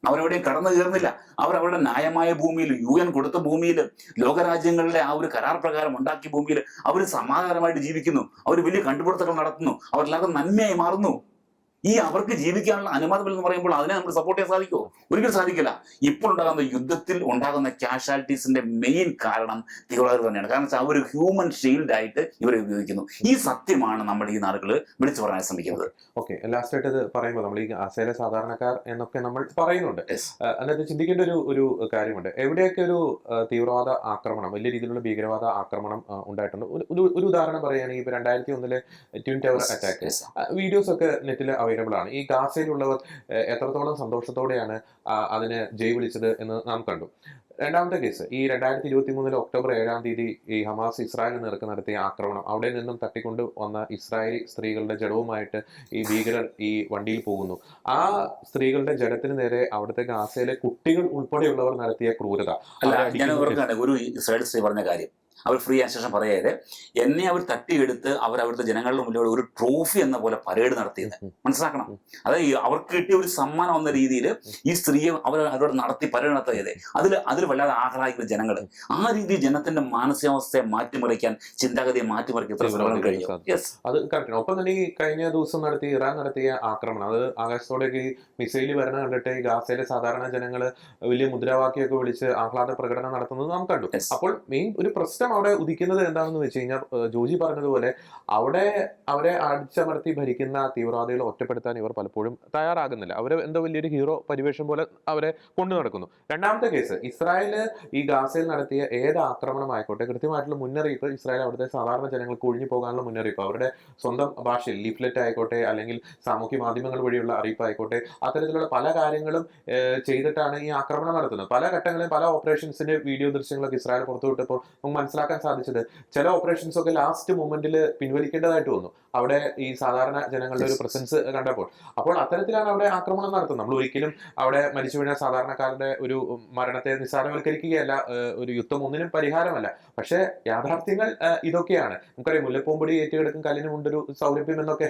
അവരെവിടെയും കടന്നു കയറുന്നില്ല. അവരവരുടെ ന്യായമായ ഭൂമിയിൽ, UN കൊടുത്ത ഭൂമിയിൽ, ലോകരാജ്യങ്ങളിലെ ആ ഒരു കരാർ പ്രകാരം ഉണ്ടാക്കിയ ഭൂമിയിൽ അവർ സമാധാനമായിട്ട് ജീവിക്കുന്നു. അവർ വലിയ കണ്ടുപിടുത്തങ്ങൾ നടത്തുന്നു. അവരെല്ലാവർക്കും നന്മയായി മാറുന്നു. ഈ അവർക്ക് ജീവിക്കാനുള്ള അനുവാദം എന്ന് പറയുമ്പോൾ അതിനെ നമുക്ക് സപ്പോർട്ട് ചെയ്യാൻ സാധിക്കുമോ? ഒരിക്കലും സാധിക്കില്ല. ഇപ്പോൾ ഉണ്ടാകുന്ന യുദ്ധത്തിൽ ഉണ്ടാകുന്ന കാഷ്വാലിറ്റീസിന്റെ മെയിൻ കാരണം തീവ്രവാദികൾ തന്നെയാണ്. കാരണം വെച്ചാൽ അവർ ഹ്യൂമൻ ഷീൽഡ് ആയിട്ട് ഇവരെ ഉപയോഗിക്കുന്നു. ഈ സത്യമാണ് നമ്മൾ ഈ നാടുകൾ വിളിച്ചു പറയാൻ ശ്രമിക്കുന്നത്. ഓക്കെ, ലാസ്റ്റ് ആയിട്ട് ഇത് പറയുമ്പോൾ നമ്മൾ ഈ ഗാസയിലെ സാധാരണക്കാർ എന്നൊക്കെ നമ്മൾ പറയുന്നുണ്ട്. അതിനകത്ത് ചിന്തിക്കേണ്ട ഒരു കാര്യമുണ്ട്. എവിടെയൊക്കെ ഒരു തീവ്രവാദ ആക്രമണം, വലിയ രീതിയിലുള്ള ഭീകരവാദ ആക്രമണം ഉണ്ടായിട്ടുണ്ട്. ഒരു ഉദാഹരണം പറയുകയാണെങ്കിൽ ഇപ്പൊ 2001 ട്വിൻ ടവർ അറ്റാക്ക് വീഡിയോസ് ഒക്കെ നെറ്റിൽ അവൈലബിൾ ആണ്. ഈ ഗാസയിലുള്ളവർ എത്രത്തോളം സന്തോഷത്തോടെയാണ് അതിന് ജയ് വിളിച്ചത് എന്ന് നാം കണ്ടു. രണ്ടാമത്തെ കേസ്, ഈ 2023 ഒക്ടോബർ 7 ഈ ഹമാസ് ഇസ്രായേലിന് നേർക്ക് നടത്തിയ ആക്രമണം, അവിടെ നിന്നും തട്ടിക്കൊണ്ട് വന്ന ഇസ്രായേലി സ്ത്രീകളുടെ ജഡവുമായിട്ട് ഈ ഭീകരർ ഈ വണ്ടിയിൽ പോകുന്നു. ആ സ്ത്രീകളുടെ ജഡത്തിന് നേരെ അവിടുത്തെ ഗാസയിലെ കുട്ടികൾ ഉൾപ്പെടെയുള്ളവർ നടത്തിയ ക്രൂരത. ഞാൻ ഒരു ഇസ്രായേൽ സ്ത്രീ പറഞ്ഞ കാര്യം അവർ ഫ്രീ ആയ ശേഷം പറയാതെ, എന്നെ അവർ തട്ടിയെടുത്ത് അവിടുത്തെ ജനങ്ങളുടെ മുന്നിൽ ഒരു ട്രോഫി എന്ന പോലെ പരേഡ് നടത്തിയത് മനസ്സിലാക്കണം. അതായത് അവർക്ക് കിട്ടിയ ഒരു സമ്മാനം എന്ന രീതിയിൽ ഈ സ്ത്രീയെ അവരോട് നടത്തി പരേഡ് നടത്തിയത് അതിൽ വല്ലാതെ ആഹ്ലാദിക്കുന്ന ജനങ്ങൾ. ആ രീതിയിൽ ജനത്തിന്റെ മാനസികാവസ്ഥയെ മാറ്റിമറിക്കാൻ, ചിന്താഗതിയെ മാറ്റിമറിക്കാൻ കഴിഞ്ഞു. അത് കറക്റ്റ്. ഒപ്പം തന്നെ ഈ കഴിഞ്ഞ ദിവസം ഇറാൻ നടത്തിയ ആക്രമണം, അത് ആകാശത്തോടേക്ക് ഈ മിസൈല് വരണ കണ്ടിട്ട് ഈ ഗാസയിലെ സാധാരണ ജനങ്ങൾ വലിയ മുദ്രാവാക്യമൊക്കെ വിളിച്ച് ആഹ്ലാദ പ്രകടനം നടത്തുന്നത് നാം കണ്ടു. അപ്പോൾ മെയിൻ ഒരു പ്രശ്നം അവിടെ ഉദിക്കുന്നത് എന്താണെന്ന് വെച്ച് കഴിഞ്ഞാൽ, ജോജി പറഞ്ഞതുപോലെ അവിടെ അവരെ അടിച്ചമർത്തി ഭരിക്കുന്ന തീവ്രവാദികളെ ഒറ്റപ്പെടുത്താൻ ഇവർ പലപ്പോഴും തയ്യാറാകുന്നില്ല. അവരെ എന്തോ വലിയൊരു ഹീറോ പരിവേഷം പോലെ അവരെ കൊണ്ടു നടക്കുന്നു. രണ്ടാമത്തെ കേസ്, ഇസ്രായേല് ഈ ഗാസയിൽ നടത്തിയ ഏത് ആക്രമണമായിക്കോട്ടെ കൃത്യമായിട്ടുള്ള മുന്നറിയിപ്പ് ഇസ്രായേൽ അവിടുത്തെ സാധാരണ ജനങ്ങൾക്ക് ഒഴിഞ്ഞു പോകാനുള്ള മുന്നറിയിപ്പ്, അവരുടെ സ്വന്തം ഭാഷയിൽ ലീഫ്ലെറ്റ് ആയിക്കോട്ടെ അല്ലെങ്കിൽ സാമൂഹ്യ മാധ്യമങ്ങൾ വഴിയുള്ള അറിയിപ്പ് ആയിക്കോട്ടെ, അത്തരത്തിലുള്ള പല കാര്യങ്ങളും ചെയ്തിട്ടാണ് ഈ ആക്രമണം നടത്തുന്നത്. പല ഘട്ടങ്ങളിലും പല ഓപ്പറേഷൻസിന്റെ വീഡിയോ ദൃശ്യങ്ങളൊക്കെ ഇസ്രായേൽ പുറത്തുവിട്ടപ്പോൾ നമുക്ക് മനസ്സിലാക്കാൻ സാധിച്ചത് ചില ഓപ്പറേഷൻസ് ഒക്കെ ലാസ്റ്റ് മൊമെന്റിൽ പിൻവലിക്കേണ്ടതായിട്ട് വന്നു, അവിടെ ഈ സാധാരണ ജനങ്ങളുടെ ഒരു പ്രസൻസ് കണ്ടപ്പോൾ. അപ്പോൾ അത്തരത്തിലാണ് അവിടെ ആക്രമണം നടത്തുന്നത്. നമ്മൾ ഒരിക്കലും അവിടെ മരിച്ചു വീണ സാധാരണക്കാരുടെ ഒരു മരണത്തെ നിസ്സാരവൽക്കരിക്കുകയല്ല. ഒരു യുദ്ധം ഒന്നിനും പരിഹാരമല്ല. പക്ഷെ യാഥാർത്ഥ്യങ്ങൾ ഇതൊക്കെയാണ്. നമുക്കറിയാം, മുല്ലപ്പൂമ്പൊടി ഏറ്റുകിടക്കും കല്ലിനുമുണ്ടൊരു സൗരഭ്യം എന്നൊക്കെ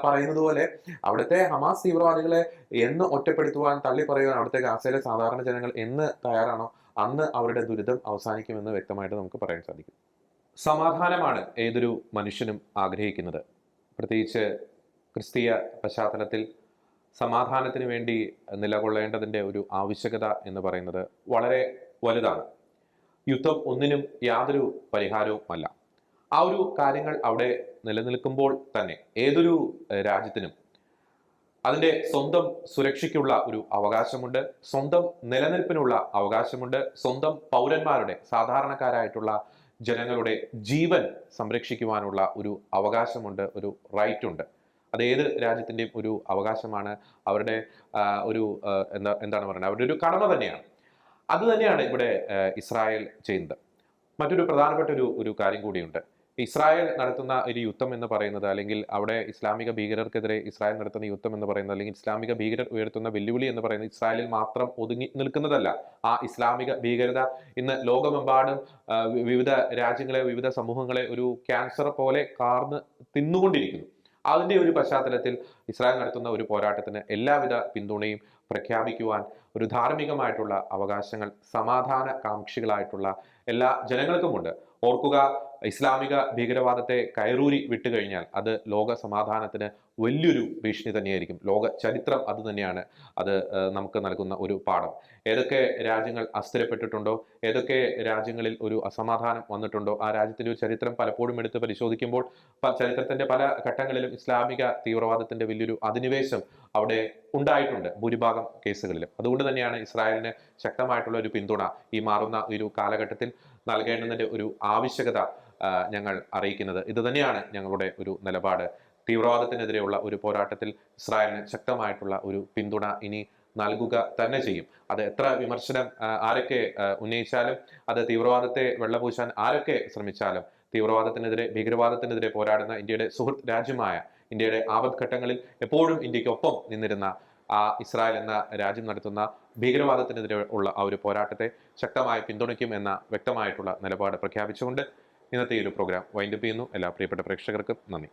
പറയുന്നത് പോലെ അവിടുത്തെ ഹമാസ് തീവ്രവാദികളെ എന്ന് ഒറ്റപ്പെടുത്തുവാൻ, തള്ളിപ്പറയുവാൻ അവിടുത്തെ ഗാസയിലെ സാധാരണ ജനങ്ങൾ എന്ന് തയ്യാറാണോ അന്ന് അവരുടെ ദുരിതം അവസാനിക്കുമെന്ന് വ്യക്തമായിട്ട് നമുക്ക് പറയാൻ സാധിക്കും. സമാധാനമാണ് ഏതൊരു മനുഷ്യനും ആഗ്രഹിക്കുന്നത്. പ്രത്യേകിച്ച് ക്രിസ്തീയ പശ്ചാത്തലത്തിൽ സമാധാനത്തിന് വേണ്ടി നിലകൊള്ളേണ്ടതിൻ്റെ ഒരു ആവശ്യകത എന്ന് പറയുന്നത് വളരെ വലുതാണ്. യുദ്ധം ഒന്നിനും യാതൊരു പരിഹാരവും അല്ല. ആ ഒരു കാര്യങ്ങൾ അവിടെ നിലനിൽക്കുമ്പോൾ തന്നെ ഏതൊരു രാജ്യത്തിനും അതിൻ്റെ സ്വന്തം സുരക്ഷയ്ക്കുള്ള ഒരു അവകാശമുണ്ട്, സ്വന്തം നിലനിൽപ്പിനുള്ള അവകാശമുണ്ട്, സ്വന്തം പൗരന്മാരുടെ, സാധാരണക്കാരായിട്ടുള്ള ജനങ്ങളുടെ ജീവൻ സംരക്ഷിക്കുവാനുള്ള ഒരു അവകാശമുണ്ട്, ഒരു റൈറ്റ് ഉണ്ട്. അത് ഏത് രാജ്യത്തിൻ്റെയും ഒരു അവകാശമാണ്, അവരുടെ ഒരു എന്താണ് പറയുന്നത്, അവരുടെ ഒരു കടമ തന്നെയാണ്. അത് തന്നെയാണ് ഇവിടെ ഇസ്രായേൽ ചെയ്യുന്നത്. മറ്റൊരു പ്രധാനപ്പെട്ട ഒരു കാര്യം കൂടിയുണ്ട്. ഇസ്രായേൽ നടത്തുന്ന ഒരു യുദ്ധം എന്ന് പറയുന്നത്, അല്ലെങ്കിൽ അവിടെ ഇസ്ലാമിക ഭീകരർക്കെതിരെ ഇസ്രായേൽ നടത്തുന്ന യുദ്ധം എന്ന് പറയുന്നത്, അല്ലെങ്കിൽ ഇസ്ലാമിക ഭീകരർ ഉയർത്തുന്ന വെല്ലുവിളി എന്ന് പറയുന്നത് ഇസ്രായേലിൽ മാത്രം ഒതുങ്ങി നിൽക്കുന്നതല്ല. ആ ഇസ്ലാമിക ഭീകരത ഇന്ന് ലോകമെമ്പാടും വിവിധ രാജ്യങ്ങളെ, വിവിധ സമൂഹങ്ങളെ ഒരു ക്യാൻസർ പോലെ കാർന്ന് തിന്നുകൊണ്ടിരിക്കുന്നു. അതിൻ്റെ ഒരു പശ്ചാത്തലത്തിൽ ഇസ്രായേൽ നടത്തുന്ന ഒരു പോരാട്ടത്തിന് എല്ലാവിധ പിന്തുണയും പ്രഖ്യാപിക്കുവാൻ ഒരു ധാർമ്മികമായിട്ടുള്ള അവകാശങ്ങൾ സമാധാന കാംക്ഷികളായിട്ടുള്ള എല്ലാ ജനങ്ങൾക്കുമുണ്ട്. ഓർക്കുക, ഇസ്ലാമിക ഭീകരവാദത്തെ കയറൂരി വിട്ടുകഴിഞ്ഞാൽ അത് ലോക സമാധാനത്തിന് വലിയൊരു ഭീഷണി തന്നെയായിരിക്കും. ലോക ചരിത്രം അത് തന്നെയാണ് അത് നമുക്ക് നൽകുന്ന ഒരു പാഠം. ഏതൊക്കെ രാജ്യങ്ങൾ അസ്ഥിരപ്പെട്ടിട്ടുണ്ടോ, ഏതൊക്കെ രാജ്യങ്ങളിൽ ഒരു അസമാധാനം വന്നിട്ടുണ്ടോ, ആ രാജ്യത്തിൻ്റെ ഒരു ചരിത്രം പലപ്പോഴും എടുത്ത് പരിശോധിക്കുമ്പോൾ ചരിത്രത്തിന്റെ പല ഘട്ടങ്ങളിലും ഇസ്ലാമിക തീവ്രവാദത്തിന്റെ വലിയൊരു അധിനിവേശം അവിടെ ഉണ്ടായിട്ടുണ്ട് ഭൂരിഭാഗം കേസുകളിലും. അതുകൊണ്ട് തന്നെയാണ് ഇസ്രായേലിന് ശക്തമായിട്ടുള്ള ഒരു പിന്തുണ ഈ മാറുന്ന ഒരു കാലഘട്ടത്തിൽ നൽകേണ്ടതിൻ്റെ ഒരു ആവശ്യകത ഞങ്ങൾ അറിയിക്കുന്നത്. ഇത് തന്നെയാണ് ഞങ്ങളുടെ ഒരു നിലപാട്. തീവ്രവാദത്തിനെതിരെയുള്ള ഒരു പോരാട്ടത്തിൽ ഇസ്രായേലിന് ശക്തമായിട്ടുള്ള ഒരു പിന്തുണ ഇനി നൽകുക തന്നെ ചെയ്യും. അത് എത്ര വിമർശനം ആരൊക്കെ ഉന്നയിച്ചാലും, അത് തീവ്രവാദത്തെ വെള്ളപൂശാൻ ആരൊക്കെ ശ്രമിച്ചാലും, തീവ്രവാദത്തിനെതിരെ, ഭീകരവാദത്തിനെതിരെ പോരാടുന്ന ഇന്ത്യയുടെ സുഹൃത്ത് രാജ്യമായ ഇന്ത്യയുടെ ആപത്ഘട്ടങ്ങളിൽ എപ്പോഴും ഇന്ത്യക്കൊപ്പം നിന്നിരുന്ന ആ ഇസ്രായേൽ എന്ന രാജ്യം നടത്തുന്ന ഭീകരവാദത്തിനെതിരെ ഉള്ള ആ ഒരു പോരാട്ടത്തെ ശക്തമായി പിന്തുണയ്ക്കും എന്ന വ്യക്തമായിട്ടുള്ള നിലപാട് പ്രഖ്യാപിച്ചുകൊണ്ട് ഇന്നത്തെ ഈ ഒരു പ്രോഗ്രാം വൈൻഡപ്പ് ചെയ്യുന്നു. എല്ലാ പ്രിയപ്പെട്ട പ്രേക്ഷകർക്കും നന്ദി.